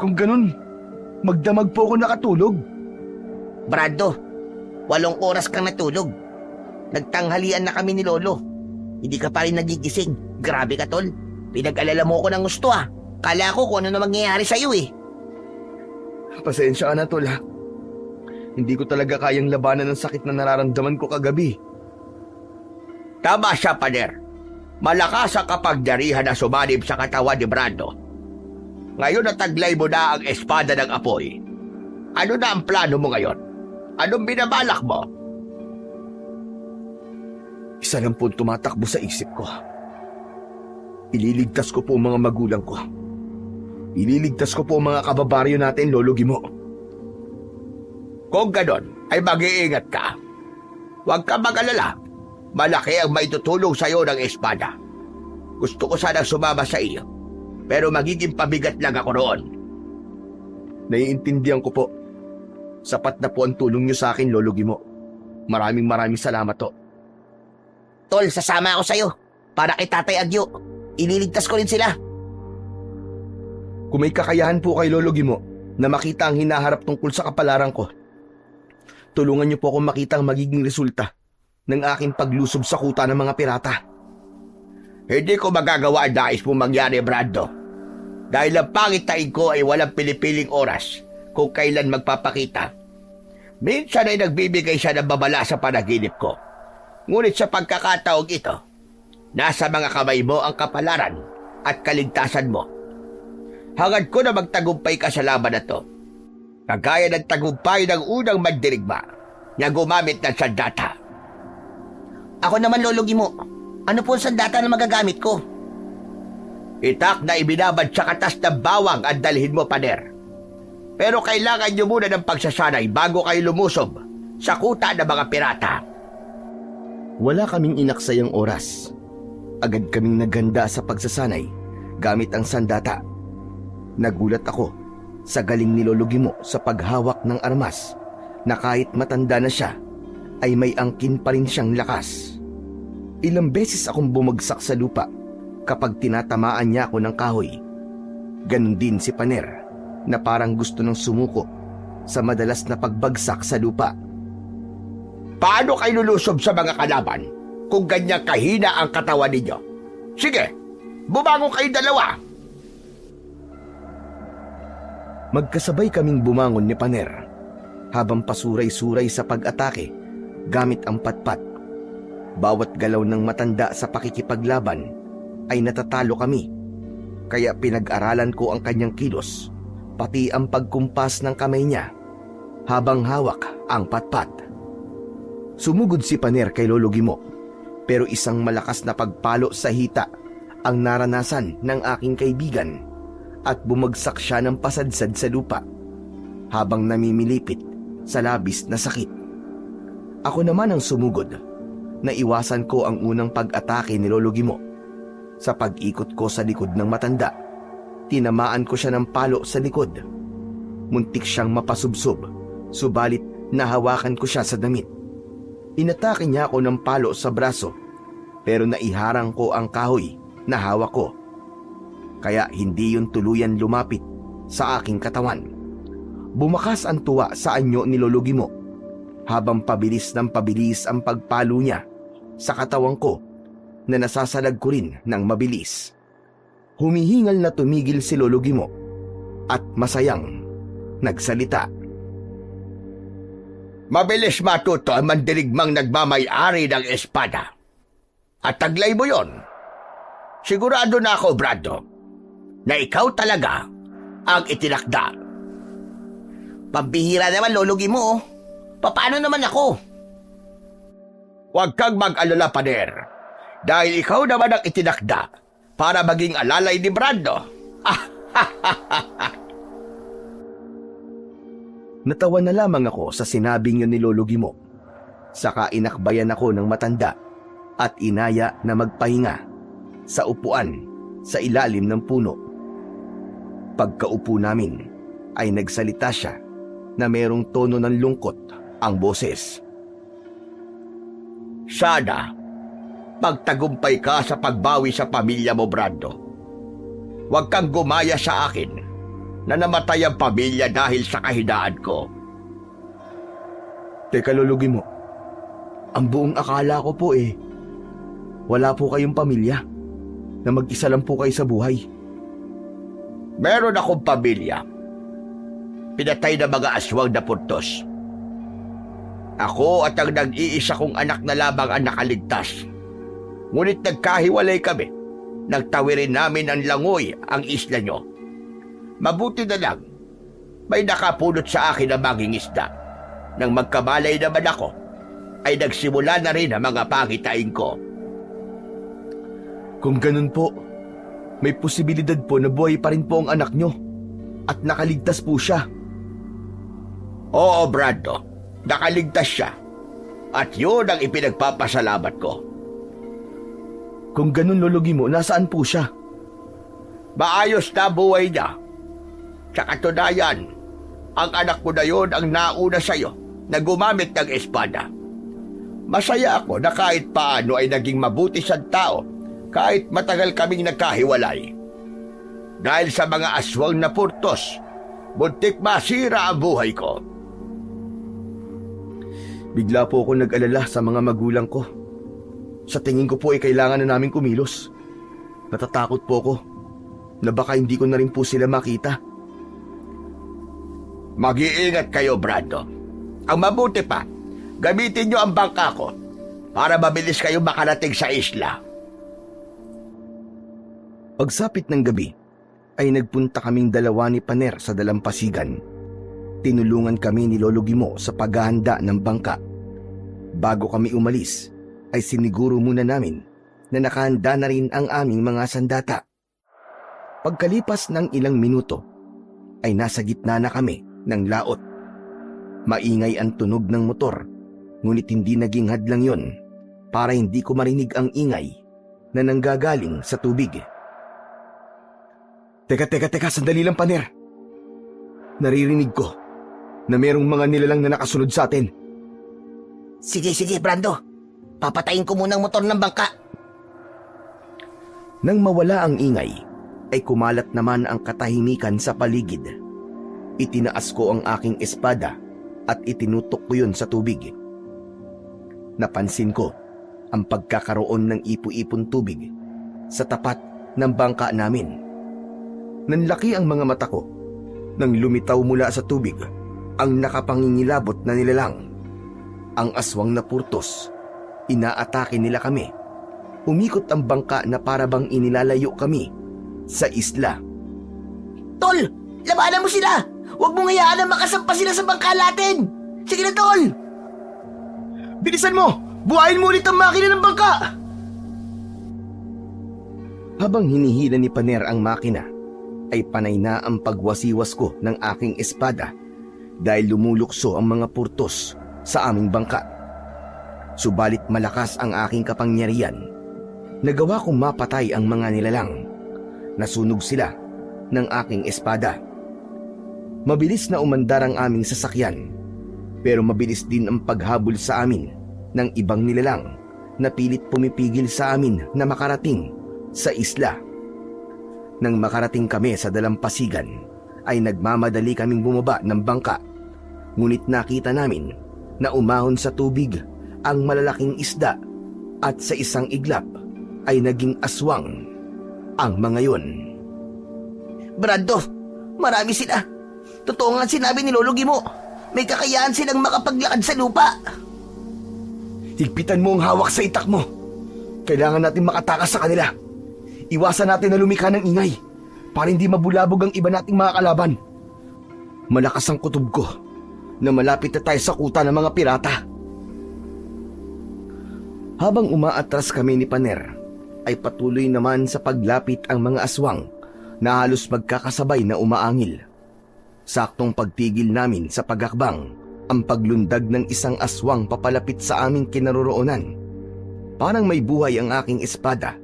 S1: Kung ganun, magdamag po ako nakatulog.
S3: Brando, 8 oras kang natulog. Nagtanghalian na kami ni Lolo. Hindi ka pa rin nagigising. Grabe ka, Tol. Pinag-alala mo ko ng gusto ah. Kala ko kung ano na mangyayari sa'yo eh.
S1: Pasensya ka na, Tol ha. Hindi ko talaga kayang labanan ng sakit na nararamdaman ko kagabi.
S2: Tama siya, Paner. Malakas ang kapangyarihan na sumanib sa katawan ni Brando. Ngayon nataglay mo na ang espada ng apoy. Ano na ang plano mo ngayon? Anong binabalak mo?
S1: Isa lang po tumatakbo sa isip ko. Ililigtas ko po ang mga magulang ko. Ililigtas ko po ang mga kababaryo natin, Lolo Gimo.
S2: Kung ganon, ay mag-iingat ka. Huwag ka mag-alala. Malaki ang maitutulong sa'yo ng espada. Gusto ko sanang sumama sa iyo. pero magiging pabigat lang ako roon.
S1: Naiintindihan ko po. Sapat na po ang tulong niyo sa akin, Lolo Gimo. Maraming salamat to.
S3: Tol, sasama ako sa'yo. Para kay Tatay Agyo. Ililigtas ko rin sila.
S1: Kung may kakayahan po kay Lolo Gimo na makita ang hinaharap tungkol sa kapalaran ko, tulungan niyo po akong makita ang magiging resulta ng aking paglusob sa kuta ng mga pirata.
S2: Hindi ko magagawa ang nais mong mangyari, Brando. Dahil ang pangitain ko ay walang pinipiling oras kung kailan magpapakita. Minsan ay nagbibigay siya ng babala sa panaginip ko. Ngunit sa pagkakataong ito, nasa mga kamay mo ang kapalaran at kaligtasan mo. Hangad ko na magtagumpay ka sa laban na to. Kagaya ng tagumpay ng unang mandirigma na gumamit ng sandata.
S3: Ako naman, Lolo Gimo. Ano po ang sandata na magagamit ko?
S2: Itak na ibinabad sa katas ng bawang ang dalhin mo, Pader. Pero kailangan nyo muna ng pagsasanay bago kayo lumusob sa kuta ng mga pirata.
S1: Wala kaming inaksayang oras. Agad kaming naghanda sa pagsasanay gamit ang sandata. Nagulat ako sa galing ni Lolo Gimo sa paghawak ng armas na kahit matanda na siya ay may angkin pa rin siyang lakas. Ilang beses akong bumagsak sa lupa kapag tinatamaan niya ako ng kahoy. Ganon din si Paner na parang gusto nang sumuko sa madalas na pagbagsak sa lupa.
S2: Paano kayo lulusob sa mga kalaban kung ganyan kahina ang katawan ninyo? Sige, bumangon kayo dalawa!
S1: Magkasabay kaming bumangon ni Paner habang pasuray-suray sa pag-atake gamit ang patpat. Bawat galaw ng matanda sa pakikipaglaban ay natatalo kami, kaya pinag-aralan ko ang kanyang kilos, pati ang pagkumpas ng kamay niya habang hawak ang patpat. Sumugod si Paner kay Lolo Gimo, pero isang malakas na pagpalo sa hita ang naranasan ng aking kaibigan at bumagsak siya ng pasadsad sa lupa habang namimilipit sa labis na sakit. Ako naman ang sumugod. Naiwasan ko ang unang pag-atake ni Lolo Gimo. Sa pag-ikot ko sa likod ng matanda, tinamaan ko siya ng palo sa likod. Muntik siyang mapasubsob, subalit nahawakan ko siya sa damit. Inatake niya ako ng palo sa braso, pero naiharang ko ang kahoy na hawak ko. Kaya hindi yun tuluyan lumapit sa aking katawan. Bumakas ang tuwa sa anyo ni Lolo Gimo habang pabilis ng pabilis ang pagpalo niya sa katawan ko na nasasalag ko rin ng mabilis. Humihingal na tumigil si Lolo Gimo at masayang nagsalita.
S2: Mabilis matuto ang mandirigmang nagmamay-ari ng espada. At taglay mo yon. Sigurado na ako, Brando, na ikaw talaga ang itinakda.
S3: Pambihira naman, Lolo Gimo. Paano naman ako?
S2: Huwag kang mag-alala, Pader, dahil ikaw naman ang itinakda para maging alalay ni Brando.
S1: Natawa na lamang ako sa sinabing yun ni Lolo Gimo. Saka inakbayan ako ng matanda at inaya na magpahinga sa upuan sa ilalim ng puno. Pagkaupo namin ay nagsalita siya na merong tono ng lungkot ang boses.
S2: Sana magtagumpay ka sa pagbawi sa pamilya mo, Brando. Huwag kang gumaya sa akin na namatay ang pamilya dahil sa kahinaan ko.
S1: Teka, Lolo Gimo, ang buong akala ko po wala po kayong pamilya, na mag-isa lang po kayo sa buhay.
S2: Meron akong pamilya. Pinatay na mga aswang na puntos. Ako at ang nag-iisa kong anak na labang ang nakaligtas. Ngunit nagkahiwalay kami. Nagtawirin namin ang langoy ang isla nyo. Mabuti na lang, may nakapulot sa akin ang maging isda. Nang magkabalay naman ako, ay nagsimula na rin ang mga pangitain ko.
S1: Kung ganun po, may posibilidad po na buhay pa rin po ang anak nyo at nakaligtas po siya.
S2: Oo, Brando, nakaligtas siya. At yun ang ipinagpapasalamat ko.
S1: Kung ganun, Lolo Gimo, nasaan po siya?
S2: maayos na buhay niya. Sa katunayan, ang anak ko na yon ang nauna sa'yo na gumamit ng espada. Masaya ako na kahit paano ay naging mabuti siyang tao kahit matagal kaming nagkahiwalay. Dahil sa mga aswang na purtos, muntik masira ang buhay ko.
S1: Bigla po ako nag-alala sa mga magulang ko. Sa tingin ko po ay kailangan na namin kumilos. Natatakot po ako na baka hindi ko na rin po sila makita.
S2: Mag-iingat kayo, Brando. Ang mabuti pa, gamitin niyo ang bangka ko para mabilis kayo makarating sa isla.
S1: Pagsapit ng gabi, ay nagpunta kaming dalawa ni Paner sa dalampasigan. Tinulungan kami ni Lolo Gimo sa paghahanda ng bangka. Bago kami umalis, ay siniguro muna namin na nakahanda na rin ang aming mga sandata. Pagkalipas ng ilang minuto, ay nasa gitna na kami ng laot. Maingay ang tunog ng motor, ngunit hindi naging hadlang yon para hindi ko marinig ang ingay na nanggagaling sa tubig. Teka, sandali lang, Paner. Naririnig ko na merong mga nilalang na nakasunod sa atin.
S3: Sige, Brando. Papatayin ko muna ang motor ng bangka.
S1: Nang mawala ang ingay, ay kumalat naman ang katahimikan sa paligid. Itinaas ko ang aking espada at itinutok ko yun sa tubig. Napansin ko ang pagkakaroon ng ipu-ipon tubig sa tapat ng bangka namin. Nanlaki ang mga mata ko nang lumitaw mula sa tubig ang nakapangingilabot na nilalang. Ang aswang na purtos, inaatake nila kami. Umikot ang bangka na para bang inilalayo kami sa isla.
S3: Tol, labanan mo sila! Huwag mong hayaan na makasampa sila sa bangka natin! Sige na, Tol!
S1: Bilisan mo! Buhayin mo ulit ang makina ng bangka! Habang hinihila ni Paner ang makina, ay panay na ang pagwasiwas ko ng aking espada dahil lumulukso ang mga purtos sa aming bangka. Subalit malakas ang aking kapangyarihan. Nagawa kong mapatay ang mga nilalang. Nasunog sila ng aking espada. Mabilis na umandar ang aming sasakyan, pero mabilis din ang paghabol sa amin ng ibang nilalang na pilit pumipigil sa amin na makarating sa isla. Nang makarating kami sa dalampasigan, ay nagmamadali kaming bumaba ng bangka. Ngunit nakita namin na umahon sa tubig ang malalaking isda at sa isang iglap ay naging aswang ang mga yon.
S3: Brando, marami sila. Totoo nga sinabi ni Lolo Gimo. May kakayahan silang makapaglakad sa lupa.
S1: Higpitan mo ang hawak sa itak mo. Kailangan natin makatakas sa kanila. Iwasan natin na lumikha ng ingay para hindi mabulabog ang iba nating mga kalaban. Malakas ang kutob ko na malapit na tayo sa kuta ng mga pirata. Habang umaatras kami ni Paner, ay patuloy naman sa paglapit ang mga aswang na halos magkakasabay na umaangil. Saktong pagtigil namin sa paghakbang ang paglundag ng isang aswang papalapit sa aming kinaroroonan. Parang may buhay ang aking espada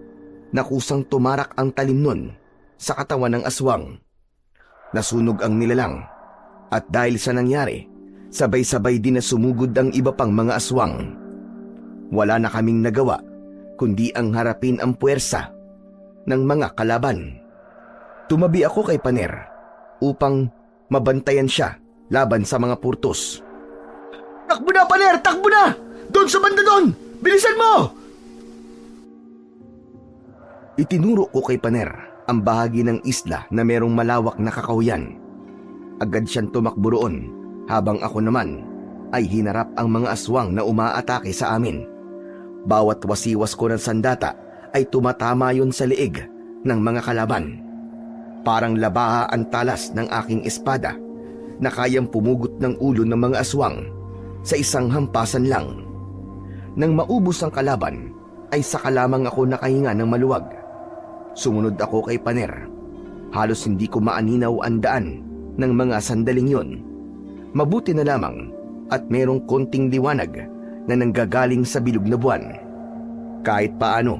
S1: na kusang tumarak ang talim nun sa katawan ng aswang. Nasunog ang nilalang at dahil sa nangyari, sabay-sabay din na sumugod ang iba pang mga aswang. Wala na kaming nagawa kundi ang harapin ang puwersa ng mga kalaban. Tumabi ako kay Paner upang mabantayan siya laban sa mga purtos. Takbo na, Paner! Takbo na! Doon sa banda doon! Bilisan mo! Itinuro ko kay Paner ang bahagi ng isla na merong malawak na kakahuyan. Agad siyang tumakbo roon habang ako naman ay hinarap ang mga aswang na umaatake sa amin. Bawat wasiwas ko ng sandata ay tumatama yon sa leeg ng mga kalaban. Parang labaha ang talas ng aking espada na kayang pumugot ng ulo ng mga aswang sa isang hampasan lang. Nang maubos ang kalaban, ay saka lamang ako nakahinga ng maluwag. Sumunod ako kay Paner. Halos hindi ko maaninaw ang daan ng mga sandaling yon. Mabuti na lamang at merong konting liwanag na nanggagaling sa bilog na buwan. Kahit paano,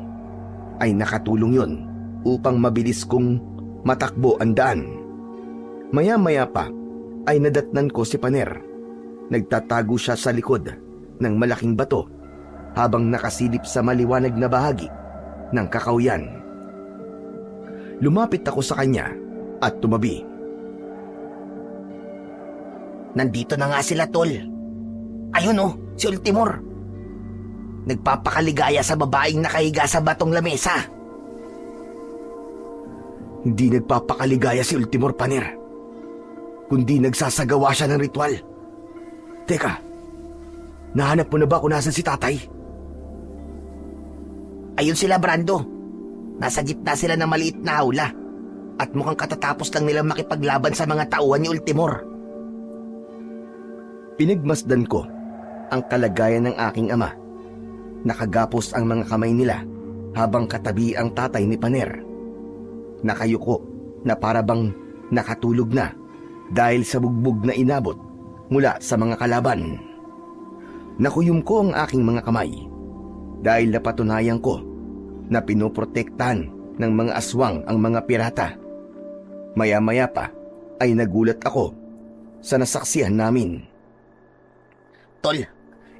S1: ay nakatulong yon upang mabilis kong matakbo ang daan. Maya-maya pa ay nadatnan ko si Paner. Nagtatago siya sa likod ng malaking bato habang nakasilip sa maliwanag na bahagi ng kakawyan. Lumapit ako sa kanya at tumabi.
S3: Nandito na nga sila, tol. Ayun oh, si Ultimor. Nagpapakaligaya sa babaeng nakahiga sa batong lamesa.
S1: Hindi nagpapakaligaya si Ultimor, Paner, kundi nagsasagawa siya ng ritual. Teka, nahanap mo na ba kung nasan si tatay?
S3: Ayun sila, Brando. Nasa gitna sila ng maliit na hawla at mukhang katatapos lang nilang makipaglaban sa mga tauhan ni Ultimor.
S1: Pinagmasdan ko ang kalagayan ng aking ama. Nakagapos ang mga kamay nila habang katabi ang tatay ni Paner. Nakayuko na parabang nakatulog na dahil sa bugbog na inabot mula sa mga kalaban. Nakuyom ko ang aking mga kamay dahil napatunayan ko na pinoprotektahan ng mga aswang ang mga pirata. Maya-maya pa ay nagulat ako sa nasaksihan namin.
S3: Tol,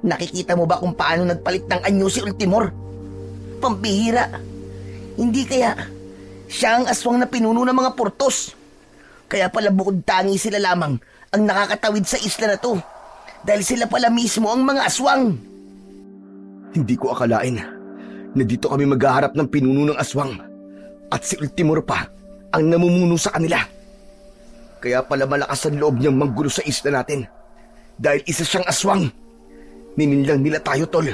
S3: nakikita mo ba kung paano nagpalit ng anyo si Ultimor? Pambihira. Hindi kaya siya ang aswang na pinuno ng mga portos. Kaya pala bukod tangi sila lamang ang nakakatawid sa isla na to. Dahil sila pala mismo ang mga aswang.
S1: Hindi ko akalain na dito kami maghaharap ng pinuno ng aswang at si Ultimor pa ang namumuno sa kanila. Kaya pala malakas ang loob niyang manggulo sa isla natin dahil isa siyang aswang. Nininlang nila tayo, tol.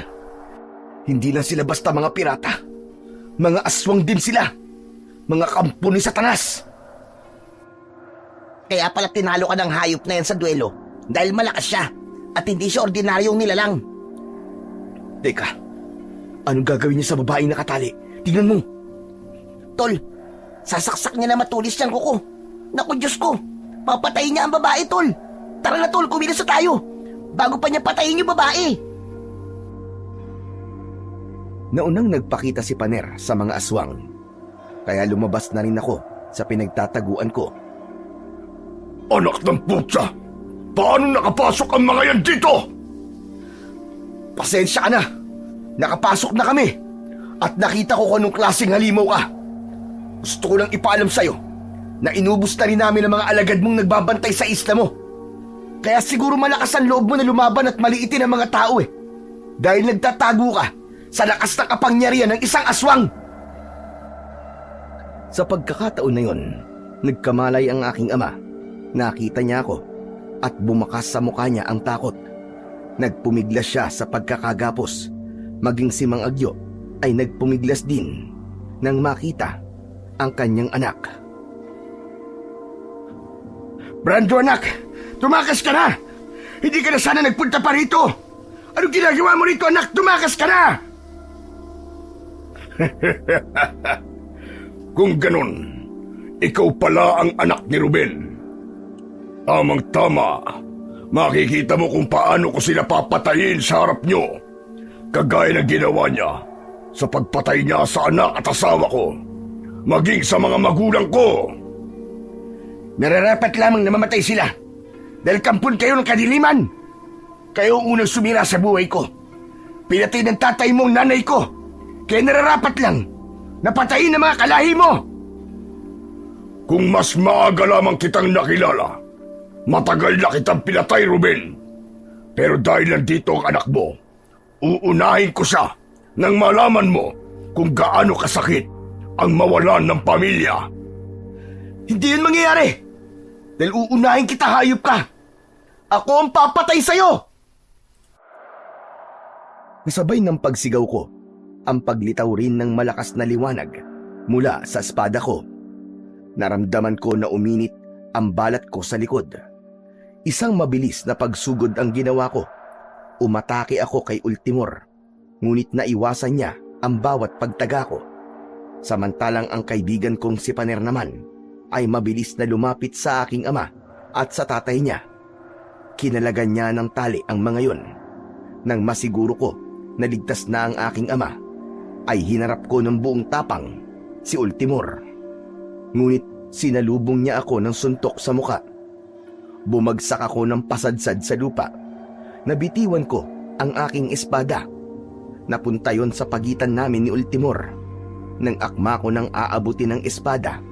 S1: Hindi lang sila basta mga pirata. Mga aswang din sila. Mga kampo ni Satanas.
S3: Kaya pala tinalo ka ng hayop na yan sa duelo dahil malakas siya at hindi siya ordinaryong nilalang.
S1: Teka, anong gagawin niya sa babaeng nakatali? Tingnan mo.
S3: Tol, sasaksak niya na matulis siyang kuko. Naku, Diyos ko, papatayin niya ang babae, tol. Tara na, tol, kumilos na tayo bago pa niya patayin yung babae.
S1: Naunang nagpakita si Paner sa mga aswang, kaya lumabas na rin ako sa pinagtataguan ko.
S2: Anak ng putsa! Paano nakapasok ang mga yan dito?
S1: Pasensya ka na. Nakapasok na kami at nakita ko kung anong klaseng halimaw ka. Gusto ko lang ipaalam sa'yo na inubos na rin namin ang mga alagad mong nagbabantay sa isla mo. Kaya siguro malakas ang loob mo na lumaban at maliitin ang mga tao eh. Dahil nagtatago ka sa lakas ng kapangyarihan ng isang aswang. Sa pagkakataon na yon, nagkamalay ang aking ama. Nakita niya ako at bumakas sa mukha niya ang takot. Nagpumiglas siya sa pagkakagapos. Maging si Mang Agyo ay nagpumiglas din nang makita ang kanyang anak.
S2: Brando, anak! Tumakas ka na! Hindi ka na sana nagpunta pa rito! Anong ginagawa mo rito, anak? Tumakas ka na! Kung ganun, ikaw pala ang anak ni Ruben. Tamang-tama. Makikita mo kung paano ko sila papatayin sa harap nyo. Kagaya ng ginawa niya sa pagpatay niya sa anak at asawa ko. Maging sa mga magulang ko. Nararapat lamang na mamatay sila. Dahil kampun kayo ng kadiliman. Kayo ang unang sumira sa buhay ko. Pinatay ng tatay mo ang nanay ko. Kaya nararapat lang na patayin ang mga kalahi mo. Kung mas maaga lamang kitang nakilala, matagal na kitang pinatay, Ruben. Pero dahil nandito ang anak mo, uunahin ko siya nang malaman mo kung gaano kasakit ang mawalan ng pamilya.
S1: Hindi yun mangyayari. Dahil uunahin kita, hayop ka. Ako ang papatay sa'yo. Kasabay ng pagsigaw ko, ang paglitaw rin ng malakas na liwanag mula sa espada ko. Naramdaman ko na uminit ang balat ko sa likod. Isang mabilis na pagsugod ang ginawa ko. Umatake ako kay Ultimor, ngunit naiwasan niya ang bawat pagtaga ko. Samantalang ang kaibigan kong si Paner naman ay mabilis na lumapit sa aking ama at sa tatay niya. Kinalagan niya ng tali ang mga yon. Nang masiguro ko na ligtas na ang aking ama, ay hinarap ko ng buong tapang si Ultimor. Ngunit Sinalubong niya ako ng suntok sa muka. Bumagsak ako ng pasadsad sa lupa. Nabitiwan ko ang aking espada. Napunta yon sa pagitan namin ni Ultimor. Nang akma ko nang aabutin ng espada,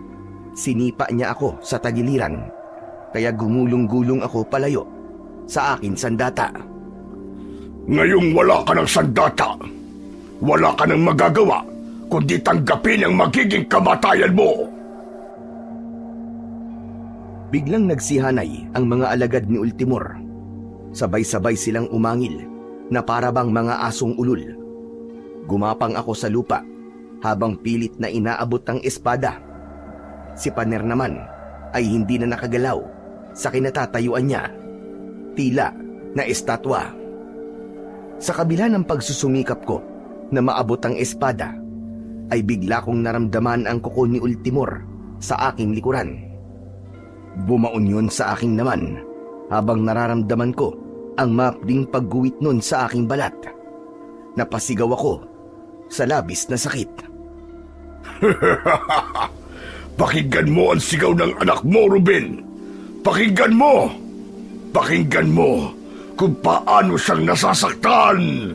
S1: sinipa niya ako sa tagiliran. Kaya gumulong-gulong ako palayo sa akin sandata.
S2: Ngayong wala ka ng sandata, wala ka nang magagawa kundi tanggapin ang magiging kamatayan mo.
S1: Biglang nagsihanay ang mga alagad ni Ultimor. Sabay-sabay silang umangil na parabang mga asong ulol. Gumapang ako sa lupa habang pilit na inaabot ang espada. Si Paner naman ay hindi na nakagalaw sa kinatatayuan niya. Tila na estatwa. Sa kabila ng pagsusumikap ko na maabot ang espada, ay bigla kong naramdaman ang kuko ni Ultimor sa aking likuran. Bumaon yun sa aking naman habang nararamdaman ko ang mapding pagguwit nun sa aking balat. Napasigaw ako sa labis na sakit.
S2: Pakinggan mo ang sigaw ng anak mo, Ruben. Pakinggan mo! Pakinggan mo kung paano siyang nasasaktan.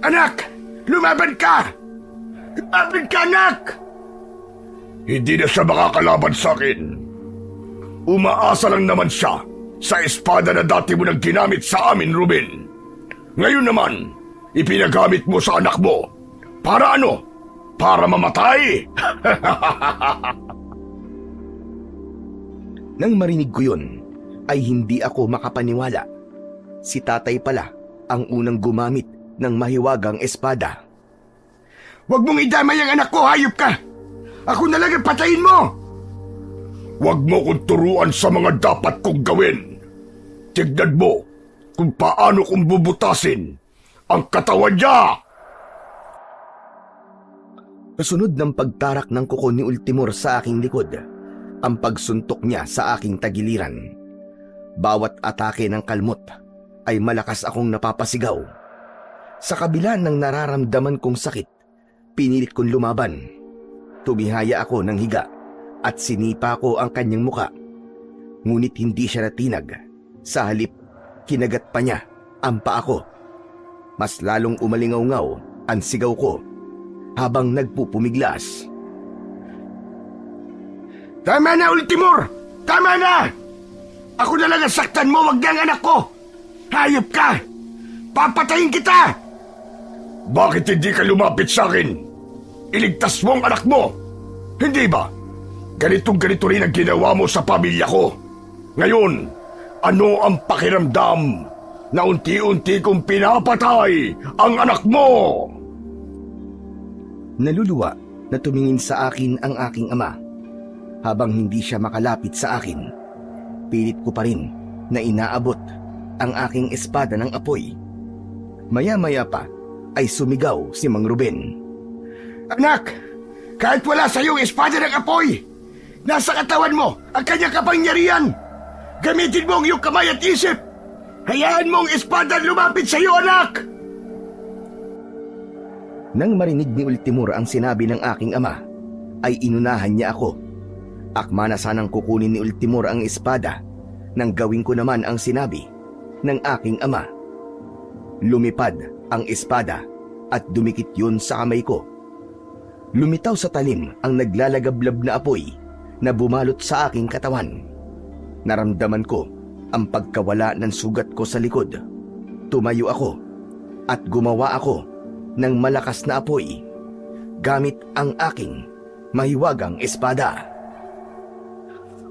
S2: Anak! Lumaban ka! Lumaban ka, anak! Hindi na siya makakalaban sa akin. Umaasa lang naman siya sa espada na dati mo nang ginamit sa amin, Ruben. Ngayon naman, ipinagamit mo sa anak mo. Para ano? Para mamatay?
S1: Nang marinig ko yun, ay hindi ako makapaniwala. Si tatay pala ang unang gumamit ng mahiwagang espada.
S2: Huwag mong idamay ang anak ko, hayop ka! Ako na lang ang patayin mo! Huwag mo kong turuan sa mga dapat kong gawin. Tignan mo kung paano kong bubutasin ang katawan niya!
S1: Kasunod ng pagtarak ng kuko ni Ultimor sa aking likod, ang pagsuntok niya sa aking tagiliran. Bawat atake ng kalmot ay malakas akong napapasigaw. Sa kabila ng nararamdaman kong sakit, pinilit kong lumaban. Tumihaya ako ng higa at sinipa ko ang kanyang muka. Ngunit hindi siya natinag. Sa halip, kinagat pa niya ang paa ko. Mas lalong umalingaw-ngaw ang sigaw ko habang nagpupumiglas.
S2: Tama na, Ultimor! Tama na! Ako na lang ang saktan mo, wag niyang anak ko! Hayop ka! Papatayin kita! Bakit hindi ka lumapit sa akin? Iligtas mo ang anak mo! Hindi ba? Ganitong-ganito rin ang ginawa mo sa pamilya ko. Ngayon, ano ang pakiramdam na unti-unti kong pinapatay ang anak mo?
S1: Naluluwa na tumingin sa akin ang aking ama. Habang hindi siya makalapit sa akin, pilit ko pa rin na inaabot ang aking espada ng apoy. Maya-maya pa ay sumigaw si Mang Ruben.
S2: Anak, kahit wala sa iyong espada ng apoy, nasa katawan mo ang kanyang kapangyarihan. Gamitin mo ang iyong kamay at isip. Hayaan mo ang espada lumapit sa iyo, anak!
S1: Nang marinig ni Ultimor ang sinabi ng aking ama, ay inunahan niya ako. Akma na sanang kukunin ni Ultimor ang espada nang gawin ko naman ang sinabi ng aking ama. Lumipad ang espada at dumikit yun sa kamay ko. Lumitaw sa talim ang naglalagablab na apoy na bumalot sa aking katawan. Naramdaman ko ang pagkawala ng sugat ko sa likod. Tumayo ako at gumawa ako ng malakas na apoy gamit ang aking mahiwagang espada.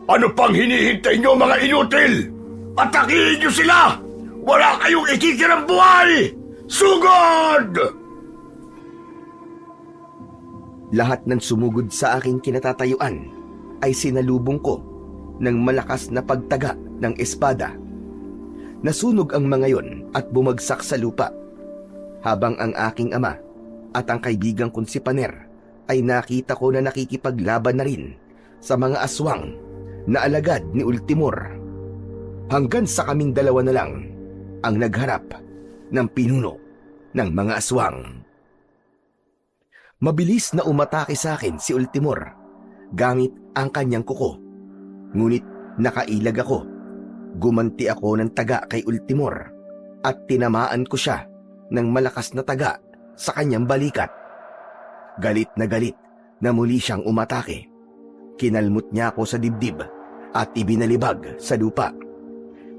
S2: Ano pang hinihintay nyo, mga inutil? Atakihin nyo sila! Wala kayong ikitirang buhay! Sugod!
S1: Lahat ng sumugod sa aking kinatatayuan ay sinalubong ko ng malakas na pagtaga ng espada. Nasunog ang mga yon at bumagsak sa lupa, habang ang aking ama at ang kaibigan kong si Paner ay nakita ko na nakikipaglaban na rin sa mga aswang na alagad ni Ultimor. Hanggang sa kaming dalawa na lang ang nagharap ng pinuno ng mga aswang. Mabilis na umatake sa akin si Ultimor gamit ang kanyang kuko. Ngunit nakailag ako. Gumanti ako ng taga kay Ultimor at tinamaan ko siya ng malakas na taga sa kanyang balikat. Galit na muli siyang umatake. Kinalmot niya ako sa dibdib at ibinalibag sa lupa.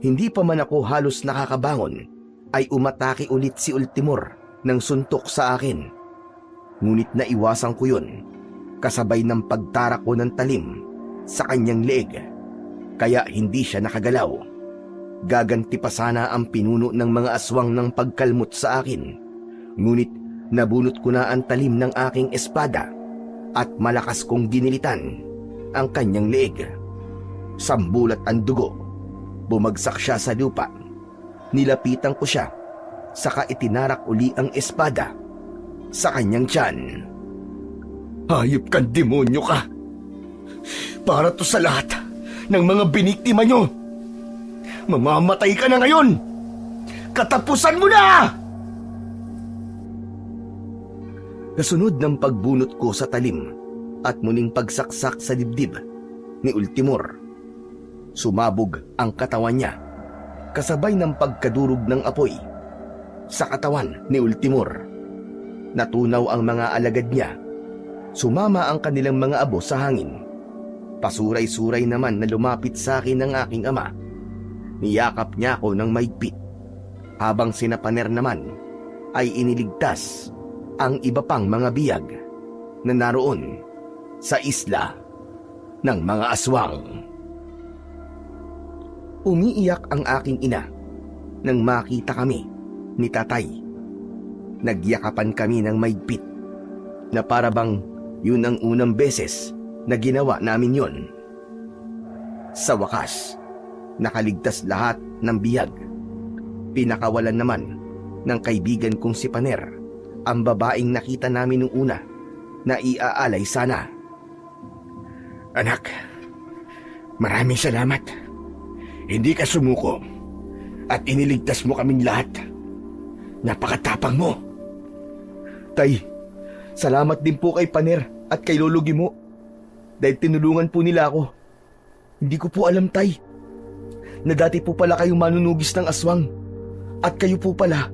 S1: Hindi pa man ako halos nakakabangon ay umatake ulit si Ultimor ng suntok sa akin. Ngunit naiwasan ko yun kasabay ng pagtarak ko ng talim sa kanyang leeg. Kaya hindi siya nakagalaw. Gaganti pa sana ang pinuno ng mga aswang ng pagkalmot sa akin. Ngunit nabunot ko na ang talim ng aking espada at malakas kong ginilitan ang kanyang leeg. Sambulat ang dugo. Bumagsak siya sa lupa. Nilapitan ko siya, saka itinarak uli ang espada sa kanyang tiyan.
S2: Hayop kang demonyo ka! Para to sa lahat ng mga biniktima nyo! Mamamatay ka na ngayon! Katapusan mo na!
S1: Kasunod ng pagbunot ko sa talim at muling pagsaksak sa dibdib ni Ultimor, sumabog ang katawan niya kasabay ng pagkadurog ng apoy sa katawan ni Ultimor. Natunaw ang mga alagad niya. Sumama ang kanilang mga abo sa hangin. Pasuray-suray naman na lumapit sa akin ng aking ama. Niyakap niya ako ng mahigpit, habang sina Paner naman ay iniligtas ang iba pang mga biyag na naroon sa isla ng mga aswang. Umiiyak ang aking ina nang makita kami ni tatay. Nagyakapan kami ng mahigpit na para bang yun ang unang beses na ginawa namin yun. Sa wakas, nakaligtas lahat ng biyag. Pinakawalan naman ng kaibigan kong si Paner ang babaeng nakita namin nung una na iaalay sana.
S2: Anak, maraming salamat. Hindi ka sumuko at iniligtas mo kaming lahat. Napakatapang mo.
S1: Tay, salamat din po kay Paner at kay Lolo Gimo dahil tinulungan po nila ako. Hindi ko po alam, Tay, na dati po pala kayong manunugis ng aswang at kayo po pala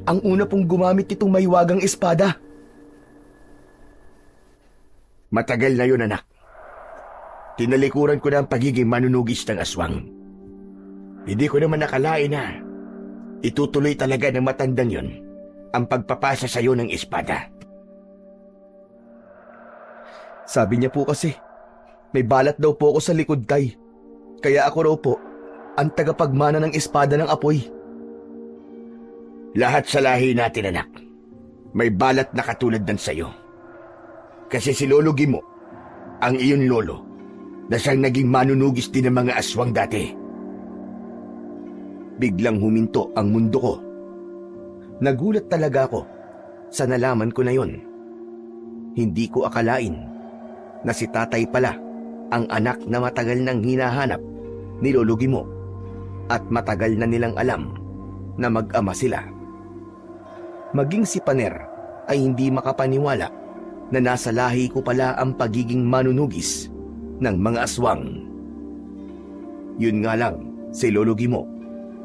S1: ang una pong gumamit itong mahiwagang espada.
S2: Matagal na yun, anak. Tinalikuran ko na ang pagiging manunugis ng aswang. Hindi ko naman nakalain na itutuloy talaga ng matandang yun ang pagpapasa sa iyo ng espada.
S1: Sabi niya po kasi, may balat daw po ako sa likod, Tay. Kaya ako raw po ang tagapagmana ng espada ng apoy.
S2: Lahat sa lahi natin, anak, may balat na katulad ng sayo. Kasi si Lolo Gimo, ang iyon lolo, na siyang naging manunugis din ng mga aswang dati.
S1: Biglang huminto ang mundo ko. Nagulat talaga ako sa nalaman ko na yon. Hindi ko akalain na si tatay pala ang anak na matagal nang hinahanap ni Lolo Gimo at matagal na nilang alam na mag-ama sila. Maging si Paner ay hindi makapaniwala na nasa lahi ko pala ang pagiging manunugis ng mga aswang. Yun nga lang, si Lolo Gimo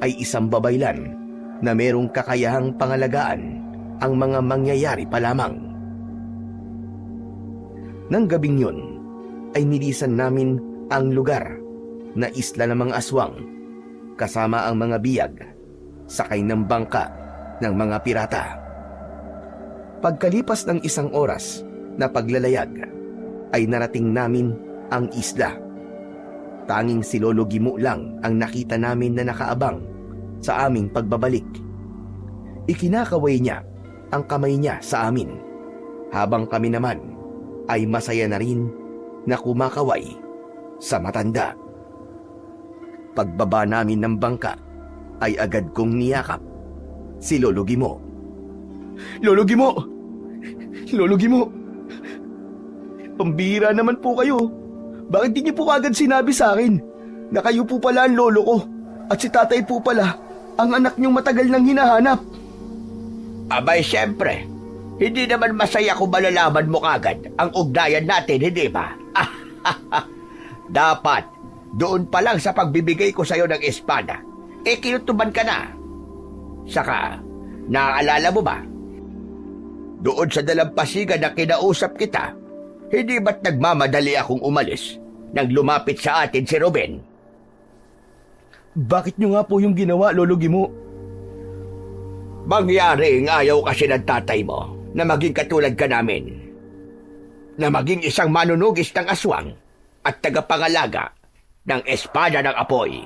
S1: ay isang babaylan na merong kakayahang pangalagaan ang mga mangyayari pa lamang. Nang gabing yun, ay nilisan namin ang lugar na isla ng mga aswang kasama ang mga biyag, sakay ng bangka ng mga pirata. Pagkalipas ng isang oras na paglalayag, ay narating namin ang isla. Tanging si Lolo Gimo lang ang nakita namin na nakaabang sa aming pagbabalik. Ikinakaway niya ang kamay niya sa amin, habang kami naman ay masaya na rin na kumakaway sa matanda. Pagbaba namin ng bangka ay agad kong niyakap si Lolo Gimo. Lolo Gimo! Lolo Gimo! Pambihira naman po kayo. Bakit di niyo po agad sinabi sa akin na kayo po pala ang lolo ko at si tatay po pala ang anak niyong matagal nang hinahanap?
S2: Abay, siyempre, hindi naman masaya kung malalaman mo kagad ang ugnayan natin, hindi ba? Dapat, doon pa lang sa pagbibigay ko sa'yo ng espada, kinutuban ka na. Saka, naaalala mo ba? Doon sa dalampasigan na kinausap kita, hindi ba't nagmamadali akong umalis nang lumapit sa atin si Ruben?
S1: Bakit nyo nga po yung ginawa, Lolo Gimo?
S2: Mangyaring ayaw kasi ng tatay mo na maging katulad ka namin. Na maging isang manunugis ng aswang at tagapangalaga ng espada ng apoy.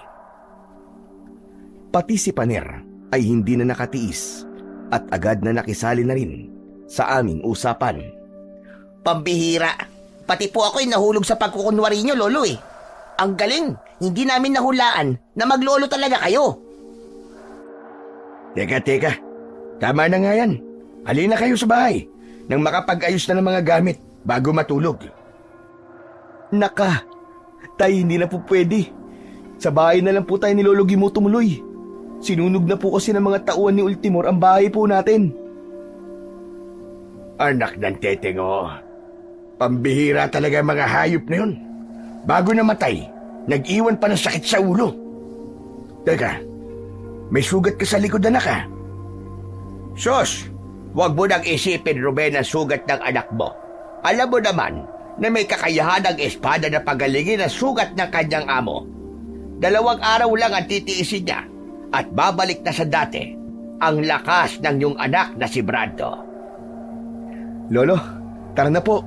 S1: Pati si Paner ay hindi na nakatiis at agad na nakisali na rin sa aming usapan.
S3: Pambihira. Pati po ako'y nahulog sa pagkukunwari niyo, Lolo eh. Ang galing. Hindi namin nahulaan na maglolo talaga kayo.
S2: Teka. Tama na nga yan. Halina kayo sa bahay nang makapag-ayos na ng mga gamit bago matulog.
S1: Naka, tay, hindi na po pwede. Sa bahay na lang po tayo ni Lolo Gimo tumuloy. Sinunog na po kasi ng mga tauhan ni Ultimor ang bahay po natin.
S2: Anak ng teteng, oh. Pambihira talaga ang mga hayop na yun. Bago namatay, nag-iwan pa ng sakit sa ulo. Teka, may sugat ka sa likod, anak, ha? Sos, wag mo nang isipin, Ruben, ang sugat ng anak mo. Alam mo naman na may kakayahan ang espada na pagalingin ang sugat ng kanyang amo. 2 araw lang ang titiisin niya at babalik na sa dati ang lakas ng iyong anak na si Brando.
S1: Lolo, tara na po.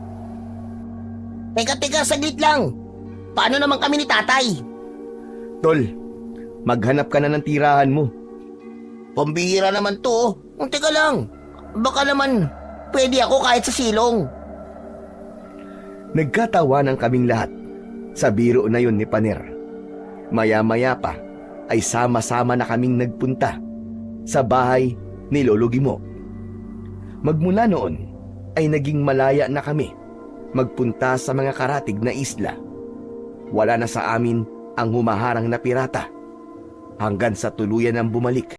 S3: Teka, saglit lang. Paano naman kami ni tatay?
S1: Tol, maghanap ka na ng tirahan mo.
S3: Pambihira naman to. Teka lang. Baka naman pwede ako kahit sa silong.
S1: Nagkatawanan kaming lahat sa biro na yon ni Paner. Maya-maya pa ay sama-sama na kaming nagpunta sa bahay ni Lolo Gimo. Magmula noon ay naging malaya na kami magpunta sa mga karatig na isla. Wala na sa amin ang humaharang na pirata hanggang sa tuluyan ng bumalik